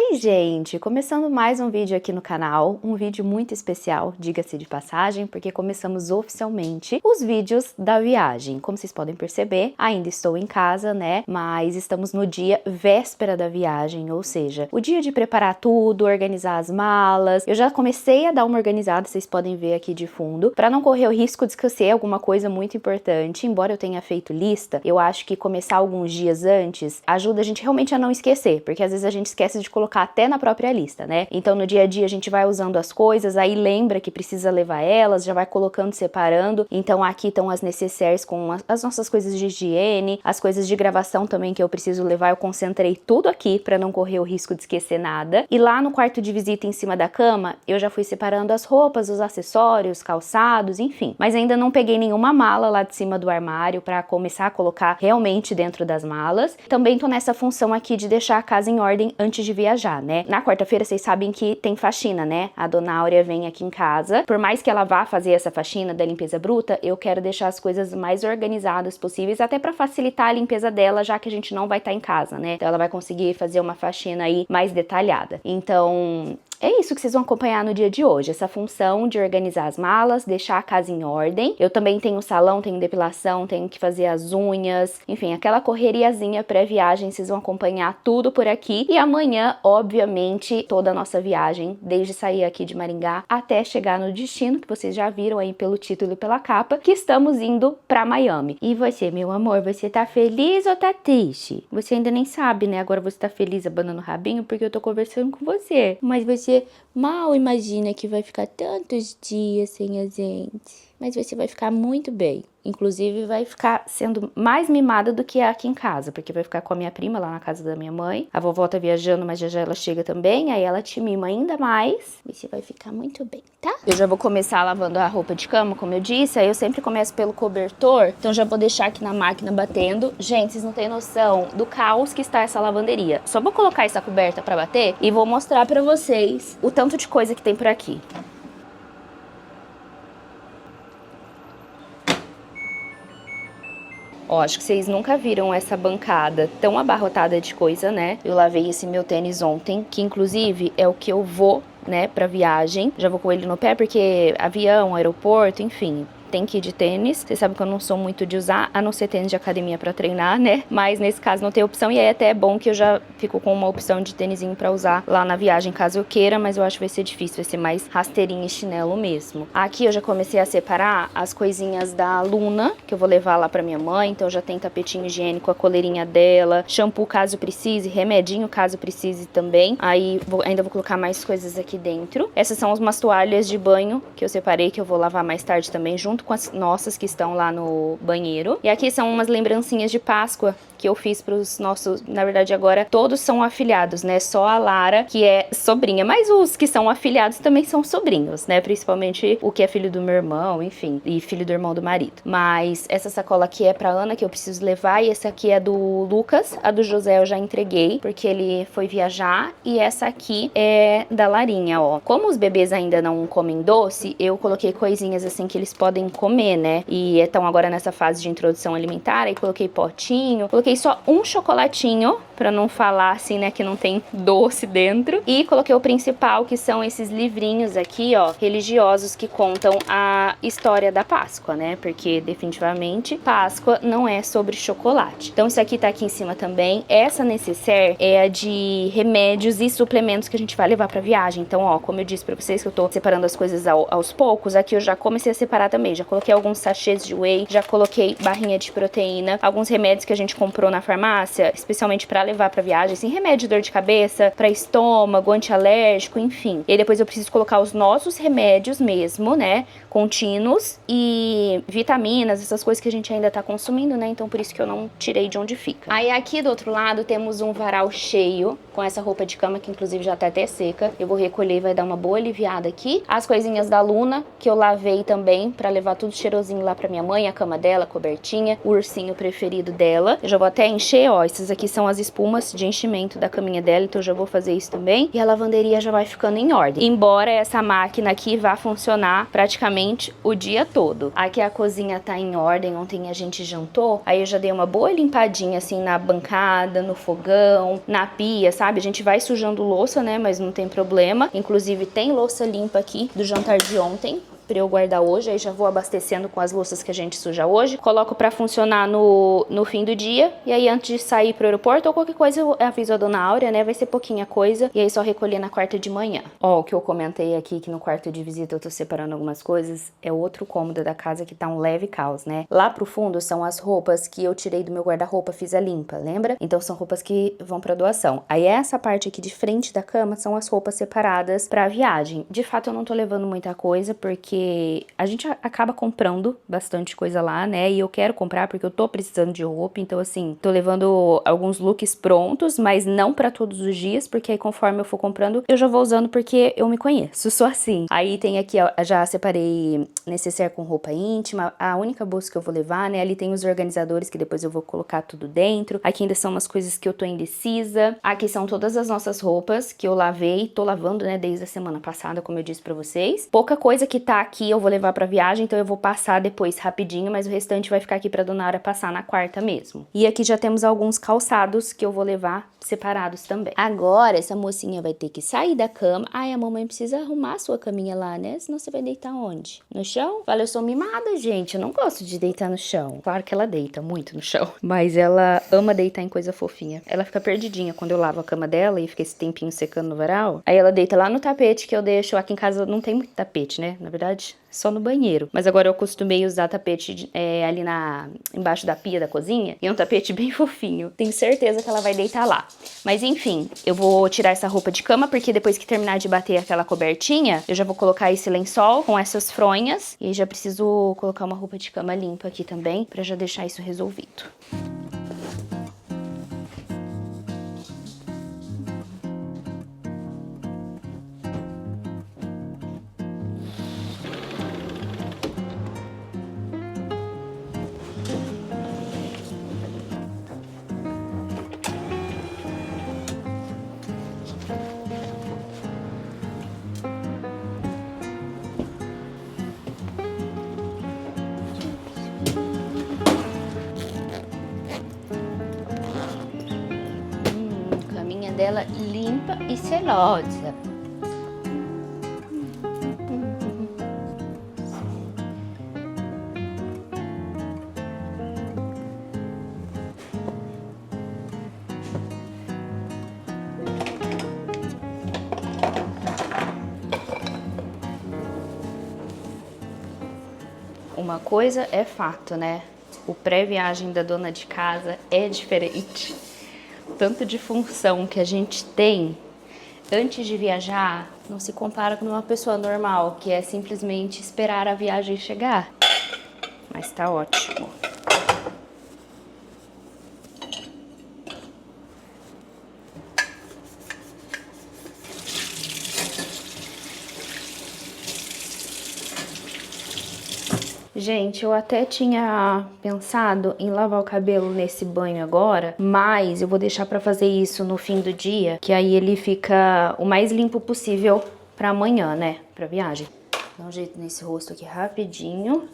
Oi, gente! Começando mais um vídeo aqui no canal, um vídeo muito especial, diga-se de passagem, porque começamos oficialmente os vídeos da viagem. Como vocês podem perceber, ainda estou em casa, né? Mas estamos no dia véspera da viagem, ou seja, o dia de preparar tudo, organizar as malas. Eu já comecei a dar uma organizada, vocês podem ver aqui de fundo, para não correr o risco de esquecer alguma coisa muito importante. Embora eu tenha feito lista, eu acho que começar alguns dias antes ajuda a gente realmente a não esquecer, porque às vezes a gente esquece de colocar até na própria lista, né? Então no dia a dia a gente vai usando as coisas, aí lembra que precisa levar elas, já vai colocando, separando. Então aqui estão as necessaires com as nossas coisas de higiene, as coisas de gravação também que eu preciso levar, eu concentrei tudo aqui para não correr o risco de esquecer nada. E lá no quarto de visita em cima da cama, eu já fui separando as roupas, os acessórios, calçados, enfim. Mas ainda não peguei nenhuma mala lá de cima do armário para começar a colocar realmente dentro das malas. Também tô nessa função aqui de deixar a casa em ordem antes de viajar, né? Na quarta-feira vocês sabem que tem faxina, né? A dona Áurea vem aqui em casa. Por mais que ela vá fazer essa faxina da limpeza bruta, eu quero deixar as coisas mais organizadas possíveis, até para facilitar a limpeza dela, já que a gente não vai estar em casa, né? Então ela vai conseguir fazer uma faxina aí mais detalhada. Então é isso que vocês vão acompanhar no dia de hoje, essa função de organizar as malas, deixar a casa em ordem. Eu também tenho salão, tenho depilação, tenho que fazer as unhas, enfim, aquela correriazinha pré-viagem, vocês vão acompanhar tudo por aqui. E amanhã, obviamente, toda a nossa viagem, desde sair aqui de Maringá até chegar no destino, que vocês já viram aí pelo título e pela capa, que estamos indo pra Miami. E você, meu amor, você tá feliz ou tá triste? Você ainda nem sabe, né? Agora você tá feliz abanando o rabinho porque eu tô conversando com você. Mas você mal imagina que vai ficar tantos dias sem a gente. Mas você vai ficar muito bem. Inclusive vai ficar sendo mais mimada do que aqui em casa, porque vai ficar com a minha prima lá na casa da minha mãe. A vovó tá viajando, mas já ela chega também, aí ela te mima ainda mais. E você vai ficar muito bem, tá? Eu já vou começar lavando a roupa de cama, como eu disse, aí eu sempre começo pelo cobertor, então já vou deixar aqui na máquina batendo. Gente, vocês não têm noção do caos que está essa lavanderia. Só vou colocar essa coberta pra bater e vou mostrar pra vocês o tanto de coisa que tem por aqui. Ó, acho que vocês nunca viram essa bancada tão abarrotada de coisa, né? Eu lavei esse meu tênis ontem, que inclusive é o que eu vou, né, pra viagem. Já vou com ele no pé porque avião, aeroporto, enfim, tem que ir de tênis. Vocês sabem que eu não sou muito de usar, a não ser tênis de academia pra treinar, né? Mas nesse caso não tem opção e aí até é bom que eu já fico com uma opção de tênisinho pra usar lá na viagem, caso eu queira, mas eu acho que vai ser difícil, vai ser mais rasteirinha e chinelo mesmo. Aqui eu já comecei a separar as coisinhas da Luna, que eu vou levar lá pra minha mãe, então já tem tapetinho higiênico, a coleirinha dela, shampoo caso precise, remedinho caso precise também. Aí ainda vou colocar mais coisas aqui dentro. Essas são umas toalhas de banho que eu separei, que eu vou lavar mais tarde também, junto com as nossas que estão lá no banheiro. E aqui são umas lembrancinhas de Páscoa que eu fiz pros nossos, na verdade agora todos são afilhados, né? Só a Lara que é sobrinha, mas os que são afilhados também são sobrinhos, né? Principalmente o que é filho do meu irmão, enfim, e filho do irmão do marido. Mas essa sacola aqui é pra Ana, que eu preciso levar, e essa aqui é do Lucas, a do José eu já entreguei, porque ele foi viajar, e essa aqui é da Larinha, ó. Como os bebês ainda não comem doce, eu coloquei coisinhas assim que eles podem comer, né? E estão agora nessa fase de introdução alimentar, aí coloquei potinho, coloquei só um chocolatinho, pra não falar assim, né, que não tem doce dentro. E coloquei o principal, que são esses livrinhos aqui, ó, religiosos, que contam a história da Páscoa, né? Porque definitivamente Páscoa não é sobre chocolate. Então isso aqui tá aqui em cima também. Essa necessaire é a de remédios e suplementos que a gente vai levar pra viagem. Então, ó, como eu disse pra vocês que eu tô separando as coisas aos poucos, aqui eu já comecei a separar também. Já coloquei alguns sachês de whey, já coloquei barrinha de proteína, alguns remédios que a gente comprou na farmácia, especialmente pra levar pra viagem, assim, remédio de dor de cabeça, pra estômago, antialérgico, enfim. E aí depois eu preciso colocar os nossos remédios mesmo, né, contínuos, e vitaminas, essas coisas que a gente ainda tá consumindo, né, então por isso que eu não tirei de onde fica. Aí aqui do outro lado temos um varal cheio com essa roupa de cama, que inclusive já tá até seca. Eu vou recolher e vai dar uma boa aliviada aqui. As coisinhas da Luna, que eu lavei também, pra levar tudo cheirosinho lá pra minha mãe, a cama dela, a cobertinha, o ursinho preferido dela. Eu já vou até encher, ó, essas aqui são as espumas de enchimento da caminha dela, então eu já vou fazer isso também. E a lavanderia já vai ficando em ordem. Embora essa máquina aqui vá funcionar praticamente o dia todo. Aqui a cozinha tá em ordem, ontem a gente jantou, aí eu já dei uma boa limpadinha assim na bancada, no fogão, na pia, sabe? sabe? A gente vai sujando louça, né? Mas não tem problema. Inclusive tem louça limpa aqui do jantar de ontem pra eu guardar hoje, aí já vou abastecendo com as louças que a gente suja hoje. Coloco pra funcionar no fim do dia, e aí antes de sair pro aeroporto ou qualquer coisa eu aviso a dona Áurea, né? Vai ser pouquinha coisa, e aí só recolher na quarta de manhã. Ó, o que eu comentei aqui, que no quarto de visita eu tô separando algumas coisas, é outro cômodo da casa que tá um leve caos, né? Lá pro fundo são as roupas que eu tirei do meu guarda-roupa, fiz a limpa, lembra? Então são roupas que vão pra doação. Aí essa parte aqui de frente da cama são as roupas separadas pra viagem. De fato eu não tô levando muita coisa, porque a gente acaba comprando bastante coisa lá, né? E eu quero comprar porque eu tô precisando de roupa, então assim, tô levando alguns looks prontos, mas não pra todos os dias, porque aí conforme eu for comprando, eu já vou usando porque eu me conheço, sou assim. Aí tem aqui, ó, já separei necessaire com roupa íntima, a única bolsa que eu vou levar, né? Ali tem os organizadores que depois eu vou colocar tudo dentro. Aqui ainda são umas coisas que eu tô indecisa. Aqui são todas as nossas roupas que eu lavei, tô lavando, né, desde a semana passada, como eu disse pra vocês. Pouca coisa que tá aqui eu vou levar pra viagem, então eu vou passar depois rapidinho, mas o restante vai ficar aqui pra dona Áurea passar na quarta mesmo. E aqui já temos alguns calçados que eu vou levar separados também. Agora, essa mocinha vai ter que sair da cama. Ai, a mamãe precisa arrumar a sua caminha lá, né? Senão você vai deitar onde? No chão? Fala, eu sou mimada, gente. Eu não gosto de deitar no chão. Claro que ela deita muito no chão, mas ela ama deitar em coisa fofinha. Ela fica perdidinha quando eu lavo a cama dela e fica esse tempinho secando no varal. Aí ela deita lá no tapete que eu deixo. Aqui em casa não tem muito tapete, né? Na verdade, só no banheiro. Mas agora eu costumei usar tapete ali embaixo da pia da cozinha. E é um tapete bem fofinho. Tenho certeza que ela vai deitar lá. Mas enfim, eu vou tirar essa roupa de cama, porque depois que terminar de bater aquela cobertinha, eu já vou colocar esse lençol com essas fronhas. E aí já preciso colocar uma roupa de cama limpa aqui também, pra já deixar isso resolvido. Caminha dela limpa e selosa. Uma coisa é fato, né? O pré-viagem da dona de casa é diferente. Tanto de função que a gente tem antes de viajar não se compara com uma pessoa normal, que é simplesmente esperar a viagem chegar. Mas tá ótimo. Gente, eu até tinha pensado em lavar o cabelo nesse banho agora, mas eu vou deixar pra fazer isso no fim do dia, que aí ele fica o mais limpo possível pra amanhã, né, pra viagem. Dá um jeito nesse rosto aqui rapidinho.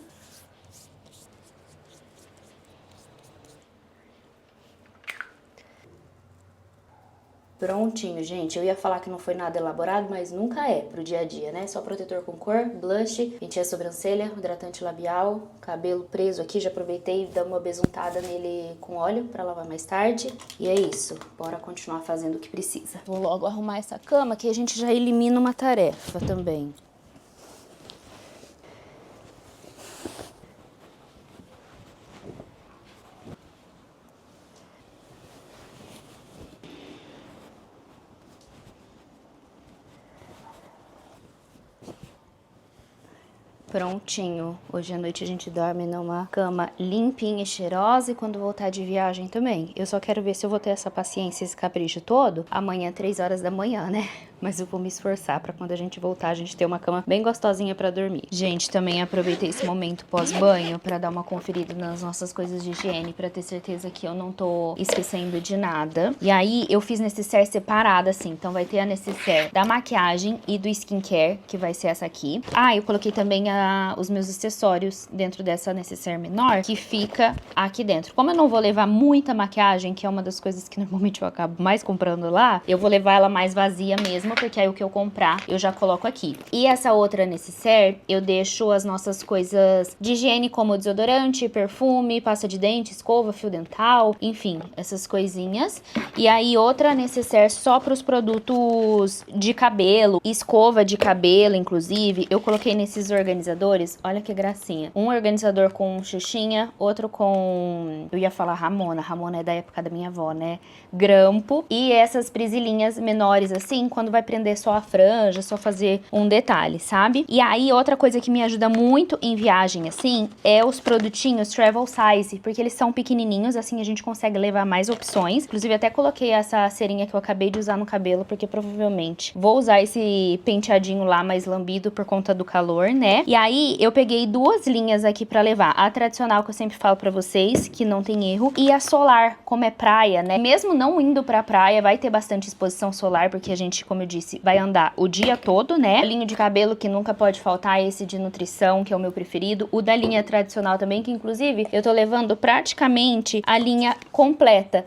Prontinho, gente. Eu ia falar que não foi nada elaborado, mas nunca é pro dia a dia, né? Só protetor com cor, blush, pentei a sobrancelha, hidratante labial, cabelo preso aqui. Já aproveitei e dei uma besuntada nele com óleo pra lavar mais tarde. E é isso. Bora continuar fazendo o que precisa. Vou logo arrumar essa cama, que a gente já elimina uma tarefa também. Prontinho. Hoje à noite a gente dorme numa cama limpinha e cheirosa, e quando voltar de viagem também. Eu só quero ver se eu vou ter essa paciência, esse capricho todo amanhã, 3 horas da manhã, né? Mas eu vou me esforçar pra quando a gente voltar a gente ter uma cama bem gostosinha pra dormir. Gente, também aproveitei esse momento pós-banho pra dar uma conferida nas nossas coisas de higiene, pra ter certeza que eu não tô esquecendo de nada. E aí eu fiz necessaire separada, assim. Então vai ter a necessaire da maquiagem e do skincare, que vai ser essa aqui. Ah, eu coloquei também os meus acessórios dentro dessa necessaire menor, que fica aqui dentro. Como eu não vou levar muita maquiagem, que é uma das coisas que normalmente eu acabo mais comprando lá, eu vou levar ela mais vazia mesmo, porque aí o que eu comprar eu já coloco aqui. E essa outra necessaire, eu deixo as nossas coisas de higiene, como desodorante, perfume, pasta de dente, escova, fio dental, enfim, essas coisinhas. E aí outra necessaire só para os produtos de cabelo, escova de cabelo, inclusive, eu coloquei nesses organizadores, olha que gracinha. Um organizador com xuxinha, outro com, eu ia falar Ramona é da época da minha avó, né? Grampo, e essas presilhinhas menores assim, quando vai prender só a franja, só fazer um detalhe, sabe? E aí outra coisa que me ajuda muito em viagem assim, é os produtinhos travel size, porque eles são pequenininhos, assim a gente consegue levar mais opções. Inclusive até coloquei essa cerinha que eu acabei de usar no cabelo, porque provavelmente vou usar esse penteadinho lá mais lambido por conta do calor, né? E aí eu peguei duas linhas aqui pra levar. A tradicional, que eu sempre falo pra vocês, que não tem erro, e a solar, como é praia, né? Mesmo não indo pra praia, vai ter bastante exposição solar, porque a gente, como eu disse, vai andar o dia todo, né? O linho de cabelo que nunca pode faltar, esse de nutrição, que é o meu preferido. O da linha tradicional também, que inclusive eu tô levando praticamente a linha completa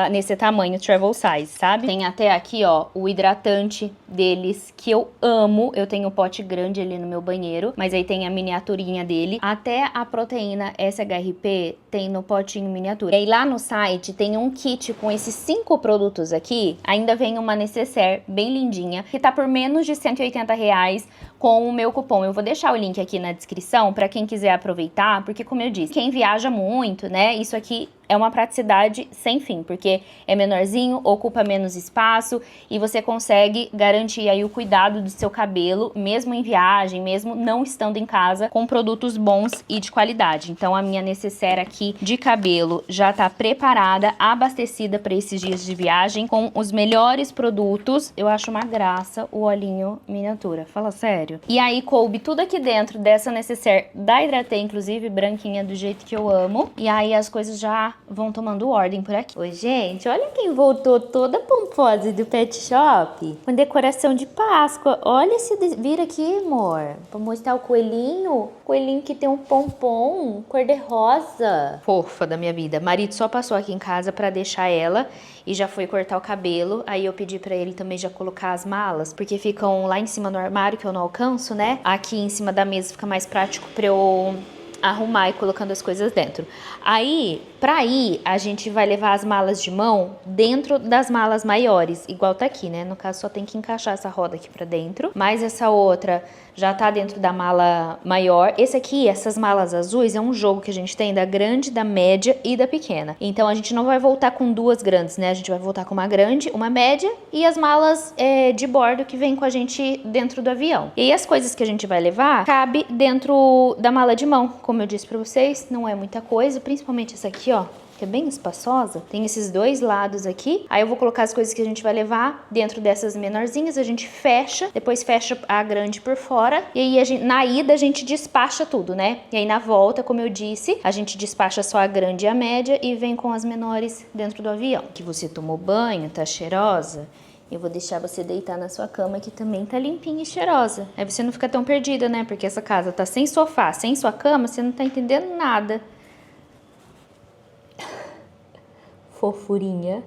nesse tamanho travel size, sabe? Tem até aqui, ó, o hidratante deles, que eu amo. Eu tenho um pote grande ali no meu banheiro, mas aí tem a miniaturinha dele. Até a proteína SHRP tem no potinho miniatura. E aí lá no site tem um kit com esses 5 produtos aqui. Ainda vem uma necessaire bem lindinha, que tá por menos de R$180 com o meu cupom. Eu vou deixar o link aqui na descrição pra quem quiser aproveitar, porque como eu disse, quem viaja muito, né, isso aqui é uma praticidade sem fim, porque é menorzinho, ocupa menos espaço e você consegue garantir aí o cuidado do seu cabelo, mesmo em viagem, mesmo não estando em casa, com produtos bons e de qualidade. Então a minha necessaire aqui de cabelo já tá preparada, abastecida para esses dias de viagem, com os melhores produtos. Eu acho uma graça o olhinho miniatura, fala sério. E aí coube tudo aqui dentro dessa necessaire da Hidratei, inclusive branquinha do jeito que eu amo. E aí as coisas já vão tomando ordem por aqui. Oi, gente, olha quem voltou toda pomposa do pet shop, com decoração de Páscoa. Olha esse, vira aqui, amor, pra mostrar o coelhinho. Coelhinho que tem um pompom cor-de-rosa. Fofa da minha vida. Marido só passou aqui em casa pra deixar ela e já foi cortar o cabelo. Aí eu pedi pra ele também já colocar as malas, porque ficam lá em cima no armário, que eu não alcanço, né? Aqui em cima da mesa fica mais prático pra eu arrumar e colocando as coisas dentro. Aí, pra ir, a gente vai levar as malas de mão dentro das malas maiores, igual tá aqui, né? No caso, só tem que encaixar essa roda aqui pra dentro, mas essa outra já tá dentro da mala maior. Esse aqui, essas malas azuis, é um jogo que a gente tem da grande, da média e da pequena. Então, a gente não vai voltar com duas grandes, né? A gente vai voltar com uma grande, uma média e as malas de bordo que vem com a gente dentro do avião. E aí, as coisas que a gente vai levar, cabe dentro da mala de mão. Como eu disse pra vocês, não é muita coisa, principalmente essa aqui, ó, que é bem espaçosa. Tem esses dois lados aqui. Aí eu vou colocar as coisas que a gente vai levar dentro dessas menorzinhas. A gente fecha, depois fecha a grande por fora. E aí, na ida, a gente despacha tudo, né? E aí, na volta, como eu disse, a gente despacha só a grande e a média e vem com as menores dentro do avião. Que você tomou banho, tá cheirosa. Eu vou deixar você deitar na sua cama, que também tá limpinha e cheirosa. Aí você não fica tão perdida, né? Porque essa casa tá sem sofá, sem sua cama, você não tá entendendo nada. Fofurinha.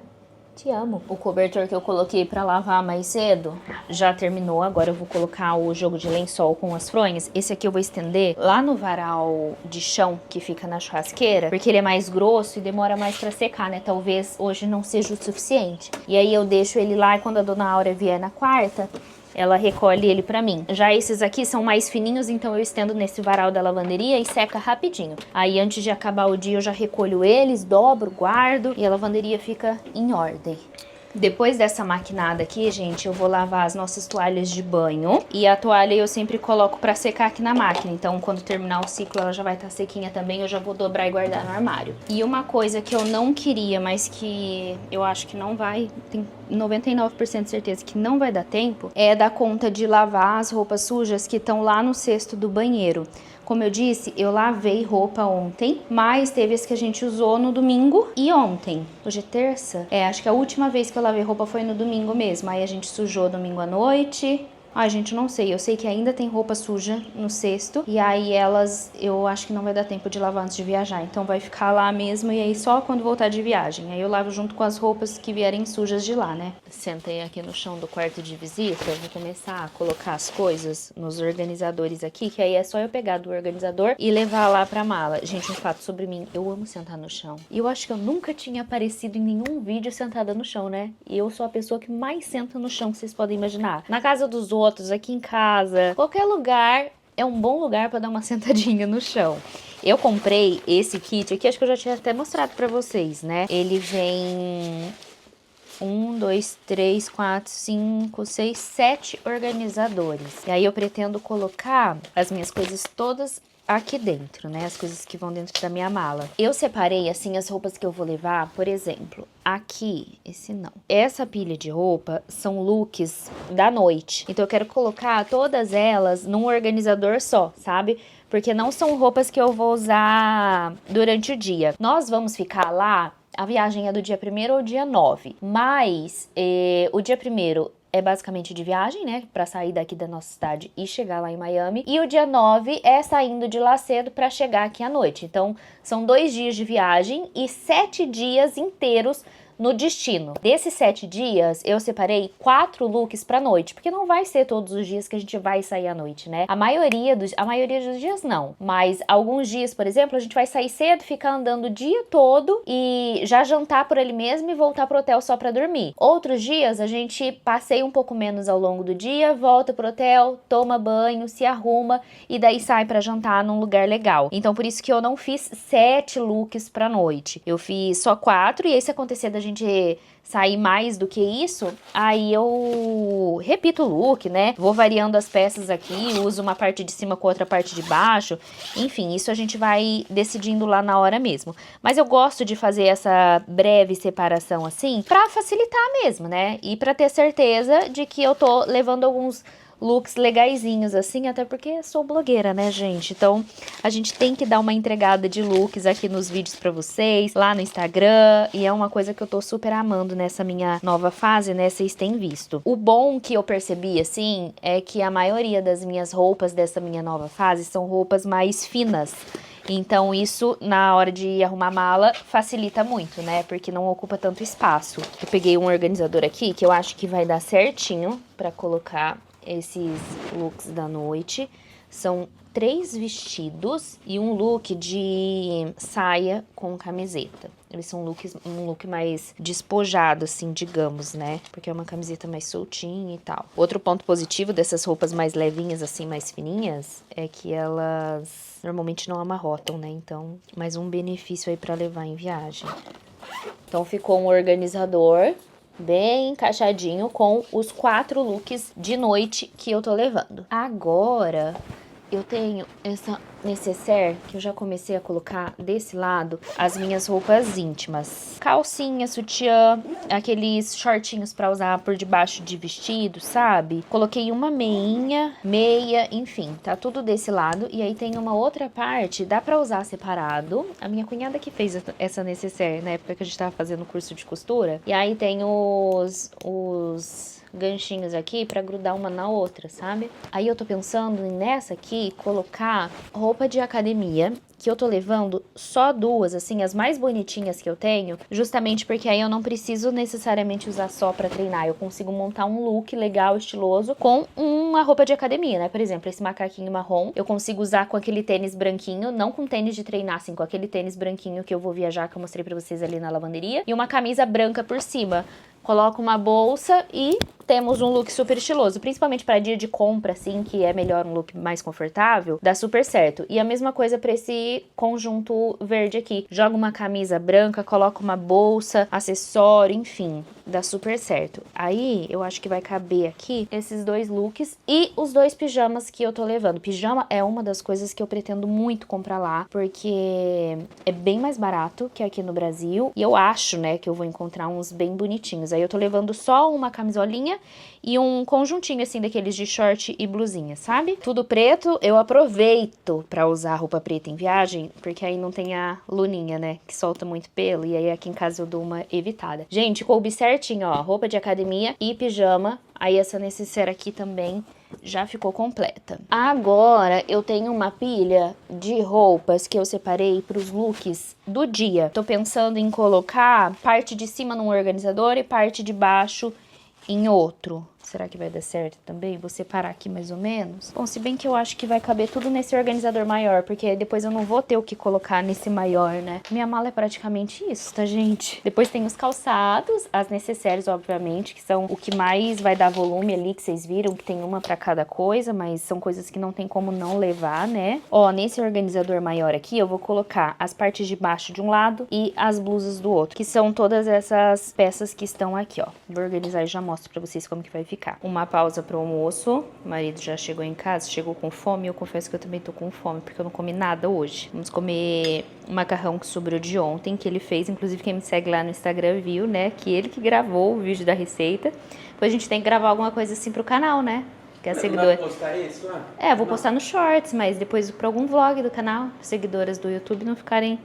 Te amo. O cobertor que eu coloquei pra lavar mais cedo já terminou. Agora eu vou colocar o jogo de lençol com as fronhas. Esse aqui eu vou estender lá no varal de chão que fica na churrasqueira, porque ele é mais grosso e demora mais pra secar, né? Talvez hoje não seja o suficiente. E aí eu deixo ele lá e quando a dona Áurea vier na quarta, ela recolhe ele pra mim. Já esses aqui são mais fininhos, então eu estendo nesse varal da lavanderia e seca rapidinho. Aí antes de acabar o dia eu já recolho eles, dobro, guardo e a lavanderia fica em ordem. Depois dessa maquinada aqui, gente, eu vou lavar as nossas toalhas de banho. E a toalha eu sempre coloco pra secar aqui na máquina. Então, quando terminar o ciclo, ela já vai estar sequinha também. Eu já vou dobrar e guardar no armário. E uma coisa que eu não queria, mas que eu acho que não vai... Tem 99% de certeza que não vai dar tempo, é dar conta de lavar as roupas sujas que estão lá no cesto do banheiro. Como eu disse, eu lavei roupa ontem, mas teve as que a gente usou no domingo e ontem. Hoje é terça? Acho que a última vez que eu lavei roupa foi no domingo mesmo. Aí a gente sujou domingo à noite, Ai, gente, não sei. Eu sei que ainda tem roupa suja no cesto. E aí elas, eu acho que não vai dar tempo de lavar antes de viajar. Então vai ficar lá mesmo e aí só quando voltar de viagem. Aí eu lavo junto com as roupas que vierem sujas de lá, né? Sentei aqui no chão do quarto de visita. Vou começar a colocar as coisas nos organizadores aqui. Que aí é só eu pegar do organizador e levar lá pra mala. Gente, um fato sobre mim. Eu amo sentar no chão. E eu acho que eu nunca tinha aparecido em nenhum vídeo sentada no chão, né? E eu sou a pessoa que mais senta no chão que vocês podem imaginar. Na casa dos outros, aqui em casa, qualquer lugar é um bom lugar pra dar uma sentadinha no chão. Eu comprei esse kit aqui, acho que eu já tinha até mostrado pra vocês, né? Ele vem 7 organizadores. E aí eu pretendo colocar as minhas coisas todas aqui dentro, né? As coisas que vão dentro da minha mala. Eu separei, assim, as roupas que eu vou levar, por exemplo, aqui, esse não. Essa pilha de roupa são looks da noite. Então eu quero colocar todas elas num organizador só, sabe? Porque não são roupas que eu vou usar durante o dia. Nós vamos ficar lá, a viagem é do dia 1º ao dia 9. Mas o dia 1º é basicamente de viagem, né? Pra sair daqui da nossa cidade e chegar lá em Miami. E o dia 9 é saindo de lá cedo pra chegar aqui à noite. Então, são 2 dias de viagem e 7 dias inteiros no destino. Desses 7 dias, eu separei 4 looks pra noite, porque não vai ser todos os dias que a gente vai sair à noite, né? A maioria dos dias não, mas alguns dias, por exemplo, a gente vai sair cedo, ficar andando o dia todo e já jantar por ali mesmo e voltar pro hotel só pra dormir. Outros dias, a gente passeia um pouco menos ao longo do dia, volta pro hotel, toma banho, se arruma e daí sai pra jantar num lugar legal. Então, por isso que eu não fiz 7 looks pra noite. Eu fiz só 4 e aí se acontecer da gente sair mais do que isso, aí eu repito o look, né? Vou variando as peças aqui, uso uma parte de cima com outra parte de baixo. Enfim, isso a gente vai decidindo lá na hora mesmo. Mas eu gosto de fazer essa breve separação assim, pra facilitar mesmo, né? E pra ter certeza de que eu tô levando alguns looks legaisinhos, assim, até porque sou blogueira, né, gente? Então, a gente tem que dar uma entregada de looks aqui nos vídeos pra vocês, lá no Instagram, e é uma coisa que eu tô super amando nessa minha nova fase, né, vocês têm visto. O bom que eu percebi, assim, é que a maioria das minhas roupas dessa minha nova fase são roupas mais finas. Então, isso, na hora de arrumar mala, facilita muito, né? Porque não ocupa tanto espaço. Eu peguei um organizador aqui, que eu acho que vai dar certinho pra colocar esses looks da noite. São 3 vestidos e um look de saia com camiseta. Eles são um look mais despojado, assim, digamos, né? Porque é uma camiseta mais soltinha e tal. Outro ponto positivo dessas roupas mais levinhas, assim, mais fininhas, é que elas normalmente não amarrotam, né? Então, mais um benefício aí pra levar em viagem. Então, ficou um organizador bem encaixadinho com os 4 looks de noite que eu tô levando. Agora, eu tenho essa necessaire que eu já comecei a colocar desse lado as minhas roupas íntimas. Calcinha, sutiã, aqueles shortinhos pra usar por debaixo de vestido, sabe? Coloquei uma meia, enfim, tá tudo desse lado. E aí tem uma outra parte, dá pra usar separado. A minha cunhada que fez essa necessaire na época que a gente tava fazendo o curso de costura. E aí tem os ganchinhos aqui pra grudar uma na outra, sabe? Aí eu tô pensando nessa aqui colocar roupa de academia, que eu tô levando só 2, assim, as mais bonitinhas que eu tenho, justamente porque aí eu não preciso necessariamente usar só pra treinar, eu consigo montar um look legal, estiloso, com uma roupa de academia, né? Por exemplo, esse macaquinho marrom, eu consigo usar com aquele tênis branquinho, não com tênis de treinar, assim, com aquele tênis branquinho que eu vou viajar, que eu mostrei pra vocês ali na lavanderia, e uma camisa branca por cima. Coloco uma bolsa e temos um look super estiloso, principalmente para dia de compra, assim, que é melhor um look mais confortável, dá super certo. E a mesma coisa para esse conjunto verde aqui. Joga uma camisa branca, coloca uma bolsa, acessório, enfim, dá super certo. Aí, eu acho que vai caber aqui esses 2 looks e os 2 pijamas que eu tô levando. Pijama é uma das coisas que eu pretendo muito comprar lá, porque é bem mais barato que aqui no Brasil. E eu acho, né, que eu vou encontrar uns bem bonitinhos. Aí eu tô levando só uma camisolinha e um conjuntinho, assim, daqueles de short e blusinha, sabe? Tudo preto, eu aproveito pra usar roupa preta em viagem, porque aí não tem a luninha, né, que solta muito pelo, e aí aqui em casa eu dou uma evitada. Gente, coube certinho, ó, roupa de academia e pijama, aí essa necessaire aqui também já ficou completa. Agora eu tenho uma pilha de roupas que eu separei para os looks do dia. Tô pensando em colocar parte de cima num organizador e parte de baixo em outro. Será que vai dar certo também? Vou separar aqui mais ou menos. Bom, se bem que eu acho que vai caber tudo nesse organizador maior, porque depois eu não vou ter o que colocar nesse maior, né? Minha mala é praticamente isso, tá, gente? Depois tem os calçados, as necessárias, obviamente, que são o que mais vai dar volume ali, que vocês viram, que tem uma pra cada coisa, mas são coisas que não tem como não levar, né? Ó, nesse organizador maior aqui, eu vou colocar as partes de baixo de um lado e as blusas do outro, que são todas essas peças que estão aqui, ó. Vou organizar e já mostro pra vocês como que vai ficar. Uma pausa pro almoço. O marido já chegou em casa, chegou com fome. Eu confesso que eu também tô com fome, porque eu não comi nada hoje. Vamos comer um macarrão que sobrou de ontem, que ele fez. Inclusive, quem me segue lá no Instagram viu, né? Que ele que gravou o vídeo da receita. Depois a gente tem que gravar alguma coisa assim pro canal, né? Que a seguidora... Não vai postar isso, né? É, eu vou postar no Shorts, mas depois pra algum vlog do canal. Seguidoras do YouTube não ficarem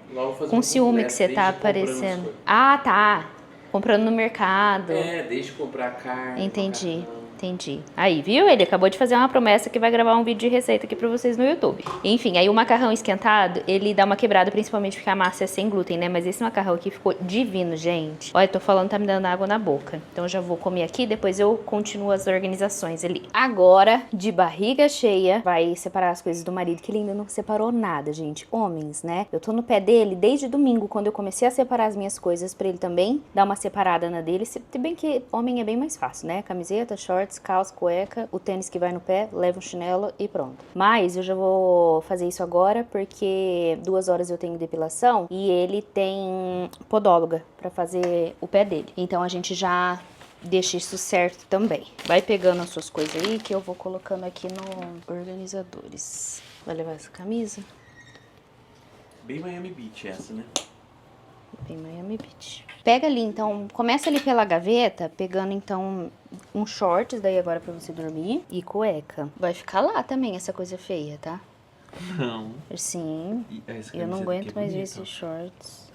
com ciúme que você tá aparecendo. Ah, tá. Comprando no mercado. É, deixa eu comprar carne. Entendi. Macarrão. Entendi. Aí, viu? Ele acabou de fazer uma promessa que vai gravar um vídeo de receita aqui pra vocês no YouTube. Enfim, aí o macarrão esquentado, ele dá uma quebrada, principalmente porque a massa é sem glúten, né? Mas esse macarrão aqui ficou divino, gente. Olha, eu tô falando, tá me dando água na boca. Então eu já vou comer aqui, depois eu continuo as organizações ali. Agora, de barriga cheia, vai separar as coisas do marido, que ele ainda não separou nada, gente. Homens, né? Eu tô no pé dele desde domingo, quando eu comecei a separar as minhas coisas pra ele também dar uma separada na dele. Se bem que homem é bem mais fácil, né? Camiseta, shorts, calça, cueca, o tênis que vai no pé, leva um chinelo e pronto. Mas eu já vou fazer isso agora porque 2 horas eu tenho depilação e ele tem podóloga pra fazer o pé dele. Então a gente já deixa isso certo também. Vai pegando as suas coisas aí que eu vou colocando aqui no organizadores. Vai levar essa camisa? Bem Miami Beach essa, né? Bem Miami Beach. Pega ali, então, começa ali pela gaveta, pegando, então, um shorts, daí agora pra você dormir, e cueca. Vai ficar lá também, essa coisa feia, tá? Não. Sim, Essa eu não aguento mais ver esses shorts.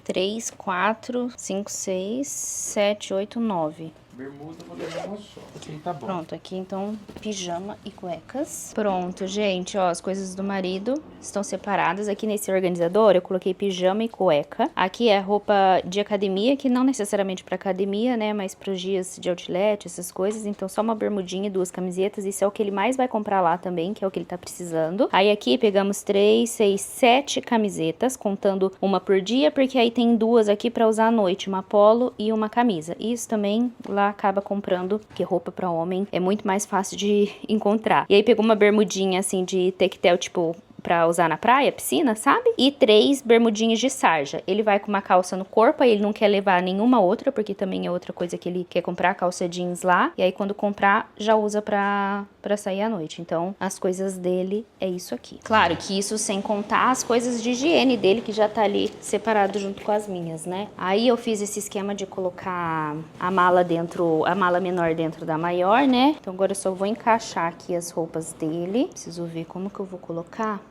3, 4, 5, 6, 7, 8, 9. Bermuda eu vou levar uma só. Assim tá bom. Pronto, aqui então pijama e cuecas. Pronto, gente, ó, as coisas do marido estão separadas. Aqui nesse organizador eu coloquei pijama e cueca. Aqui é roupa de academia, que não necessariamente pra academia, né, mas pros dias de outlet, essas coisas. Então só uma bermudinha e 2 camisetas. Isso é o que ele mais vai comprar lá também, que é o que ele tá precisando. Aí aqui pegamos 3, 6, 7 camisetas, contando uma por dia, porque aí tem 2 aqui pra usar à noite, uma polo e uma camisa. Isso também lá acaba comprando, porque roupa pra homem é muito mais fácil de encontrar. E aí pegou uma bermudinha assim de tectel, tipo, pra usar na praia, piscina, sabe? E 3 bermudinhas de sarja. Ele vai com uma calça no corpo, aí ele não quer levar nenhuma outra, porque também é outra coisa que ele quer comprar, calça jeans lá. E aí quando comprar, já usa pra sair à noite. Então, as coisas dele é isso aqui. Claro que isso sem contar as coisas de higiene dele, que já tá ali separado junto com as minhas, né? Aí eu fiz esse esquema de colocar a mala dentro, a mala menor dentro da maior, né? Então agora eu só vou encaixar aqui as roupas dele. Preciso ver como que eu vou colocar,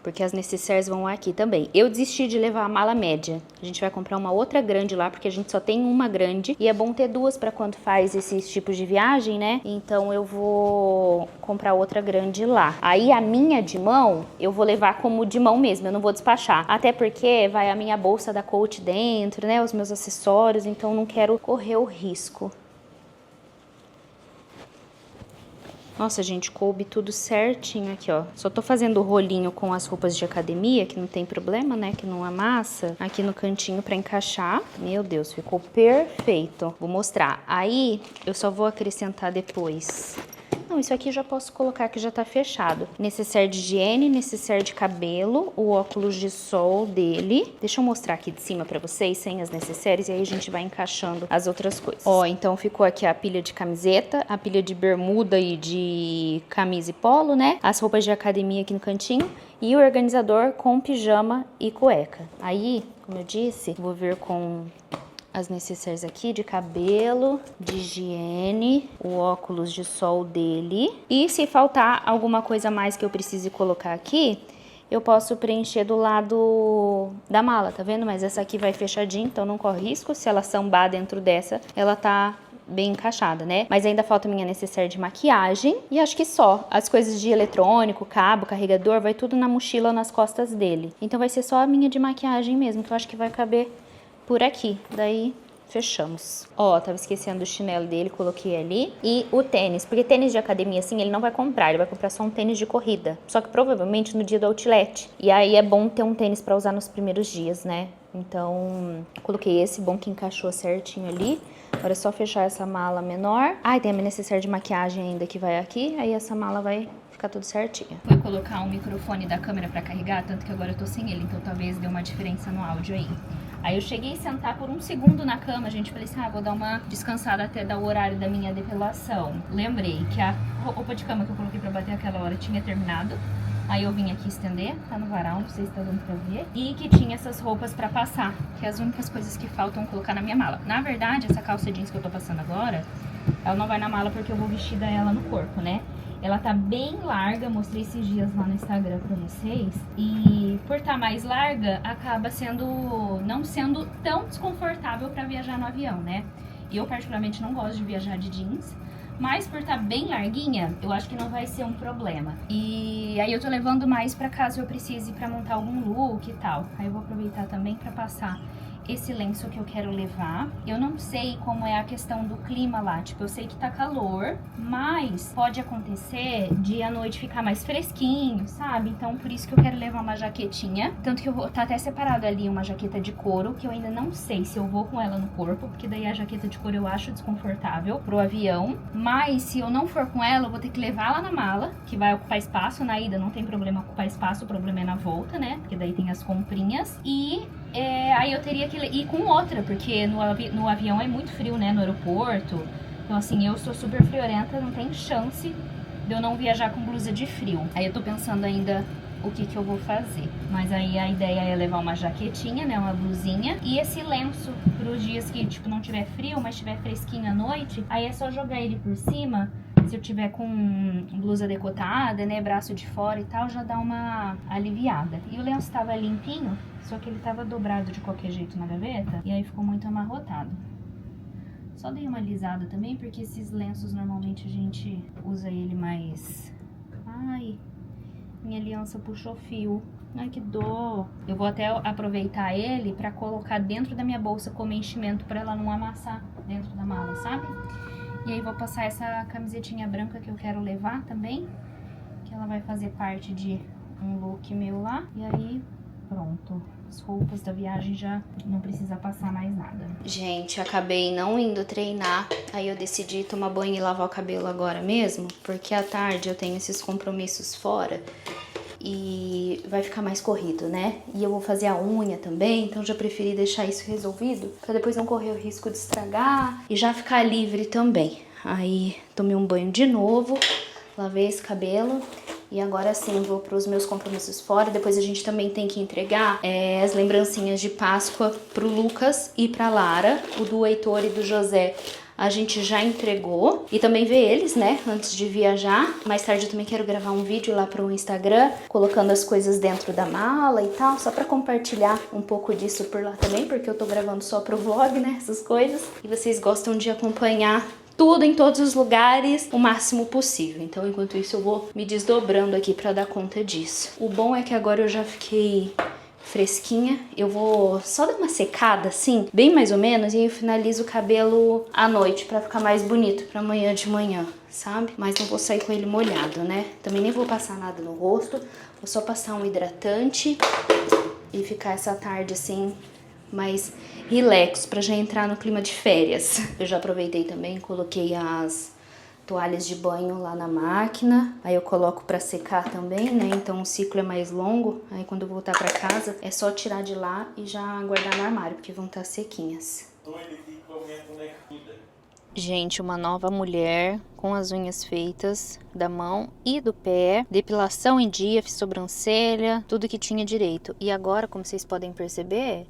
porque as necessaires vão aqui também. Eu desisti de levar a mala média. A gente vai comprar uma outra grande lá, porque a gente só tem uma grande. E é bom ter 2 para quando faz esses tipos de viagem, né? Então eu vou comprar outra grande lá. Aí a minha de mão, eu vou levar como de mão mesmo, eu não vou despachar. Até porque vai a minha bolsa da Coach dentro, né? Os meus acessórios, então não quero correr o risco. Nossa, gente, coube tudo certinho aqui, ó. Só tô fazendo o rolinho com as roupas de academia, que não tem problema, né? Que não amassa. Aqui no cantinho pra encaixar. Meu Deus, ficou perfeito. Vou mostrar. Aí, eu só vou acrescentar depois. Não, isso aqui já posso colocar que já tá fechado. Necessaire de higiene, necessaire de cabelo, o óculos de sol dele. Deixa eu mostrar aqui de cima pra vocês, sem as necessaires, e aí a gente vai encaixando as outras coisas. Ó, então ficou aqui a pilha de camiseta, a pilha de bermuda e de camisa e polo, né? As roupas de academia aqui no cantinho e o organizador com pijama e cueca. Aí, como eu disse, vou vir com as necessaires aqui de cabelo, de higiene, o óculos de sol dele. E se faltar alguma coisa mais que eu precise colocar aqui, eu posso preencher do lado da mala, tá vendo? Mas essa aqui vai fechadinha, então não corre risco. Se ela sambar dentro dessa, ela tá bem encaixada, né? Mas ainda falta minha necessaire de maquiagem e acho que só. As coisas de eletrônico, cabo, carregador, vai tudo na mochila nas costas dele. Então vai ser só a minha de maquiagem mesmo, que eu acho que vai caber por aqui. Daí fechamos. Ó, tava esquecendo do chinelo dele, coloquei ali. E o tênis, porque tênis de academia assim, ele não vai comprar, ele vai comprar só um tênis de corrida. Só que provavelmente no dia do outlet. E aí é bom ter um tênis pra usar nos primeiros dias, né? Então, coloquei esse, bom que encaixou certinho ali. Agora é só fechar essa mala menor. Ah, e tem a minha necessaire de maquiagem ainda que vai aqui. Aí essa mala vai ficar tudo certinho. Vou colocar o microfone da câmera pra carregar, tanto que agora eu tô sem ele, então talvez dê uma diferença no áudio aí. Aí eu cheguei a sentar por um segundo na cama, gente. Falei assim, vou dar uma descansada até dar o horário da minha depilação. Lembrei que a roupa de cama que eu coloquei pra bater aquela hora tinha terminado. Aí eu vim aqui estender, tá no varal, não sei se tá dando pra ver. E que tinha essas roupas pra passar, que é as únicas coisas que faltam colocar na minha mala. Na verdade, essa calça jeans que eu tô passando agora, ela não vai na mala porque eu vou vestir ela no corpo, né? Ela tá bem larga, mostrei esses dias lá no Instagram pra vocês. E por estar mais larga, acaba não sendo tão desconfortável pra viajar no avião, né? Eu particularmente não gosto de viajar de jeans. Mas por estar bem larguinha, eu acho que não vai ser um problema. E aí eu tô levando mais pra caso eu precise pra montar algum look e tal. Aí eu vou aproveitar também pra passar esse lenço que eu quero levar. Eu não sei como é a questão do clima lá, tipo, eu sei que tá calor, mas pode acontecer de à noite ficar mais fresquinho, sabe? Então por isso que eu quero levar uma jaquetinha, tanto que eu vou, tá até separado ali uma jaqueta de couro, que eu ainda não sei se eu vou com ela no corpo, porque daí a jaqueta de couro eu acho desconfortável pro avião, mas se eu não for com ela, eu vou ter que levar ela na mala, que vai ocupar espaço. Na ida não tem problema ocupar espaço, o problema é na volta, né? Porque daí tem as comprinhas. E aí eu teria que ir com outra, porque no avião é muito frio, né, no aeroporto. Então assim, eu sou super friorenta, não tem chance de eu não viajar com blusa de frio. Aí eu tô pensando ainda o que eu vou fazer. Mas aí a ideia é levar uma jaquetinha, né, uma blusinha. E esse lenço pros dias que, tipo, não tiver frio, mas tiver fresquinho à noite. Aí é só jogar ele por cima. Se eu tiver com blusa decotada, né, braço de fora e tal, já dá uma aliviada. E o lenço tava limpinho, só que ele tava dobrado de qualquer jeito na gaveta. E aí ficou muito amarrotado. Só dei uma alisada também, porque esses lenços normalmente a gente usa ele mais... Ai, minha aliança puxou fio. Ai, que dor. Eu vou até aproveitar ele pra colocar dentro da minha bolsa como enchimento pra ela não amassar dentro da mala, sabe? E aí vou passar essa camisetinha branca que eu quero levar também, que ela vai fazer parte de um look meu lá. E aí, pronto. As roupas da viagem já não precisa passar mais nada. Gente, acabei não indo treinar. Aí eu decidi tomar banho e lavar o cabelo agora mesmo, porque à tarde eu tenho esses compromissos fora e vai ficar mais corrido, né? E eu vou fazer a unha também, então já preferi deixar isso resolvido pra depois não correr o risco de estragar e já ficar livre também. Aí tomei um banho de novo, lavei esse cabelo e agora sim vou pros meus compromissos fora. Depois a gente também tem que entregar as lembrancinhas de Páscoa pro Lucas e pra Lara, o do Heitor e do José. A gente já entregou e também ver eles, né, antes de viajar. Mais tarde eu também quero gravar um vídeo lá pro Instagram, colocando as coisas dentro da mala e tal, só pra compartilhar um pouco disso por lá também, porque eu tô gravando só pro vlog, né, essas coisas. E vocês gostam de acompanhar tudo em todos os lugares o máximo possível. Então, enquanto isso, eu vou me desdobrando aqui pra dar conta disso. O bom é que agora eu já fiquei fresquinha. Eu vou só dar uma secada assim, bem mais ou menos, e aí eu finalizo o cabelo à noite pra ficar mais bonito pra amanhã de manhã, sabe? Mas não vou sair com ele molhado, né? Também nem vou passar nada no rosto, vou só passar um hidratante e ficar essa tarde assim mais relax pra já entrar no clima de férias. Eu já aproveitei também, coloquei as toalhas de banho lá na máquina, aí eu coloco pra secar também, né, então o ciclo é mais longo, aí quando eu voltar pra casa é só tirar de lá e já guardar no armário, porque vão estar sequinhas. Gente, uma nova mulher com as unhas feitas da mão e do pé, depilação em dia, fiz sobrancelha, tudo que tinha direito. E agora, como vocês podem perceber,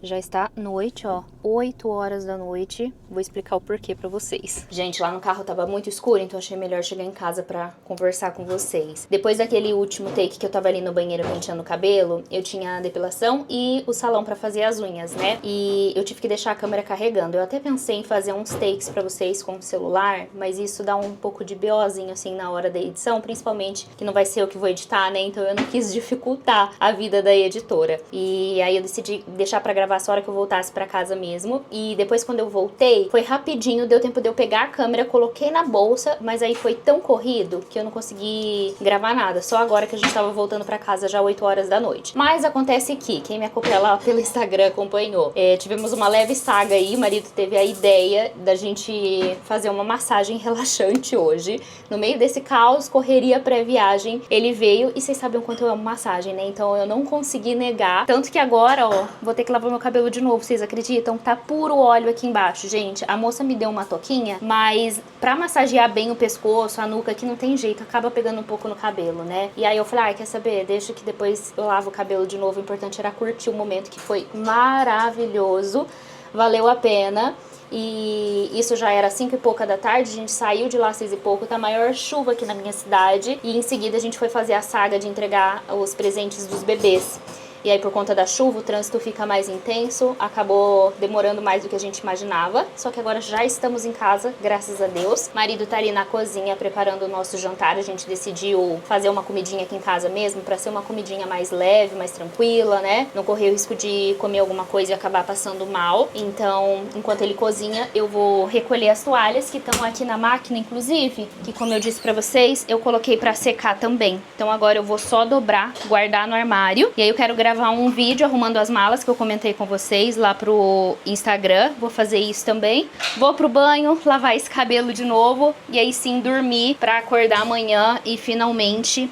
Já está noite, ó, 8 horas da noite. Vou explicar o porquê pra vocês. Gente, lá no carro tava muito escuro, então achei melhor chegar em casa pra conversar com vocês. Depois daquele último take que eu tava ali no banheiro penteando o cabelo, eu tinha a depilação e o salão pra fazer as unhas, né? E eu tive que deixar a câmera carregando. Eu até pensei em fazer uns takes pra vocês com o celular, mas isso dá um pouco de BOzinho assim na hora da edição, principalmente que não vai ser eu que vou editar, né? Então eu não quis dificultar a vida da editora. E aí eu decidi deixar pra gravar só a hora que eu voltasse pra casa mesmo. E depois quando eu voltei, foi rapidinho, deu tempo de eu pegar a câmera, coloquei na bolsa, mas aí foi tão corrido que eu não consegui gravar nada. Só agora que a gente tava voltando pra casa já 8 horas da noite. Mas acontece que, quem me acompanha lá pelo Instagram acompanhou. Tivemos uma leve saga aí, o marido teve a ideia da gente fazer uma massagem relaxante hoje. No meio desse caos, correria pré-viagem, ele veio e vocês sabem o quanto eu amo massagem, né? Então eu não consegui negar. Tanto que agora, ó, vou ter que lavar meu cabelo de novo, vocês acreditam? Tá puro óleo aqui embaixo, gente. A moça me deu uma toquinha, mas pra massagear bem o pescoço, a nuca, aqui não tem jeito, acaba pegando um pouco no cabelo, né? E aí eu falei, quer saber? Deixa que depois eu lavo o cabelo de novo. O importante era curtir o momento, que foi maravilhoso. Valeu a pena. E isso já era 5 e pouca da tarde, a gente saiu de lá 6 e pouco, tá a maior chuva aqui na minha cidade. E em seguida a gente foi fazer a saga de entregar os presentes dos bebês. E aí, por conta da chuva, o trânsito fica mais intenso, acabou demorando mais do que a gente imaginava. Só que agora já estamos em casa, graças a Deus. Marido tá ali na cozinha preparando o nosso jantar. A gente decidiu fazer uma comidinha aqui em casa mesmo, pra ser uma comidinha mais leve, mais tranquila, né? Não correr o risco de comer alguma coisa e acabar passando mal. Então, enquanto ele cozinha, eu vou recolher as toalhas que estão aqui na máquina, inclusive, que como eu disse pra vocês, eu coloquei pra secar também. Então agora eu vou só dobrar, guardar no armário. E aí eu quero gravar um vídeo arrumando as malas que eu comentei com vocês lá pro Instagram. Vou fazer isso também. Vou pro banho, lavar esse cabelo de novo e aí sim dormir pra acordar amanhã e finalmente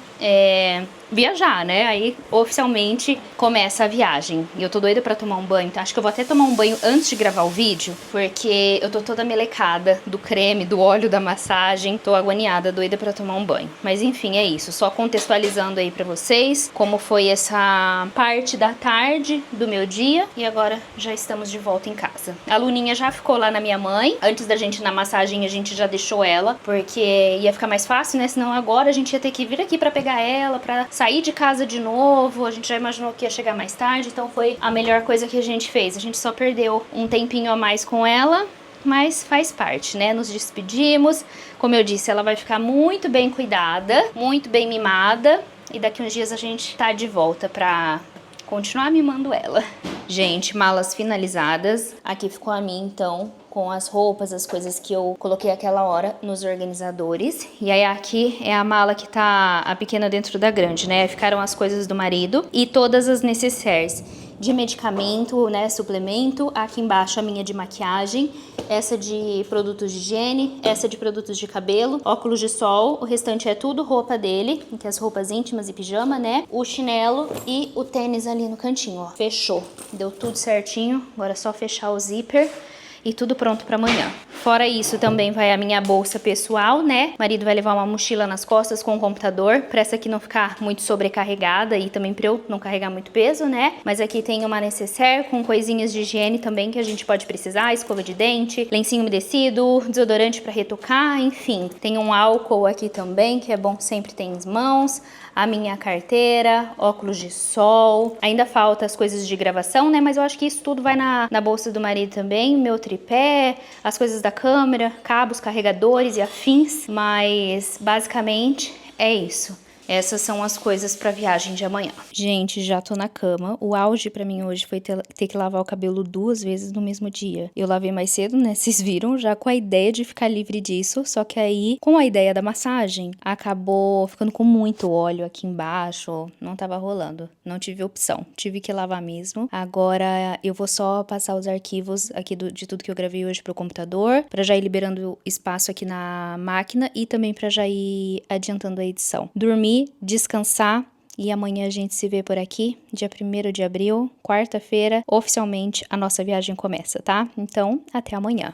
viajar, né? Aí oficialmente começa a viagem. E eu tô doida pra tomar um banho, então acho que eu vou até tomar um banho antes de gravar o vídeo, porque eu tô toda melecada do creme, do óleo da massagem. Tô agoniada, doida pra tomar um banho. Mas enfim, é isso. Só contextualizando aí pra vocês como foi essa parte da tarde do meu dia. E agora já estamos de volta em casa. A Luninha já ficou lá na minha mãe. Antes da gente ir na massagem, a gente já deixou ela, porque ia ficar mais fácil, né? Senão agora a gente ia ter que vir aqui pra pegar ela, pra sair de casa de novo. A gente já imaginou que ia chegar mais tarde, então foi a melhor coisa que a gente fez. A gente só perdeu um tempinho a mais com ela, mas faz parte, né? Nos despedimos. Como eu disse, ela vai ficar muito bem cuidada, muito bem mimada, e daqui uns dias a gente tá de volta pra continuar mimando ela. Gente, malas finalizadas. Aqui ficou a minha, então, com as roupas, as coisas que eu coloquei aquela hora nos organizadores. E aí aqui é a mala que tá a pequena dentro da grande, né? Ficaram as coisas do marido e todas as necessaires de medicamento, né, suplemento. Aqui embaixo a minha de maquiagem, essa de produtos de higiene, essa de produtos de cabelo, óculos de sol. O restante é tudo roupa dele, que é as roupas íntimas e pijama, né? O chinelo e o tênis ali no cantinho, ó. Fechou. Deu tudo certinho. Agora é só fechar o zíper e tudo pronto para amanhã. Fora isso, também vai a minha bolsa pessoal, né? O marido vai levar uma mochila nas costas com o computador, pra essa aqui não ficar muito sobrecarregada e também pra eu não carregar muito peso, né? Mas aqui tem uma necessaire com coisinhas de higiene também que a gente pode precisar, escova de dente, lencinho umedecido, desodorante pra retocar, enfim. Tem um álcool aqui também, que é bom sempre ter em mãos. A minha carteira, óculos de sol. Ainda falta as coisas de gravação, né? Mas eu acho que isso tudo vai na bolsa do marido também. Meu tripé, as coisas da câmera, cabos, carregadores e afins. Mas basicamente é isso. Essas são as coisas pra viagem de amanhã. Gente, já tô na cama. O auge pra mim hoje foi ter que lavar o cabelo 2 vezes no mesmo dia. Eu lavei mais cedo, né? Vocês viram, já com a ideia de ficar livre disso. Só que aí, com a ideia da massagem, acabou ficando com muito óleo aqui embaixo. Não tava rolando. Não tive opção. Tive que lavar mesmo. Agora eu vou só passar os arquivos aqui de tudo que eu gravei hoje pro computador, pra já ir liberando espaço aqui na máquina e também pra já ir adiantando a edição. Dormir, descansar e amanhã a gente se vê por aqui, dia 1º de abril, quarta-feira, oficialmente a nossa viagem começa, tá? Então, até amanhã.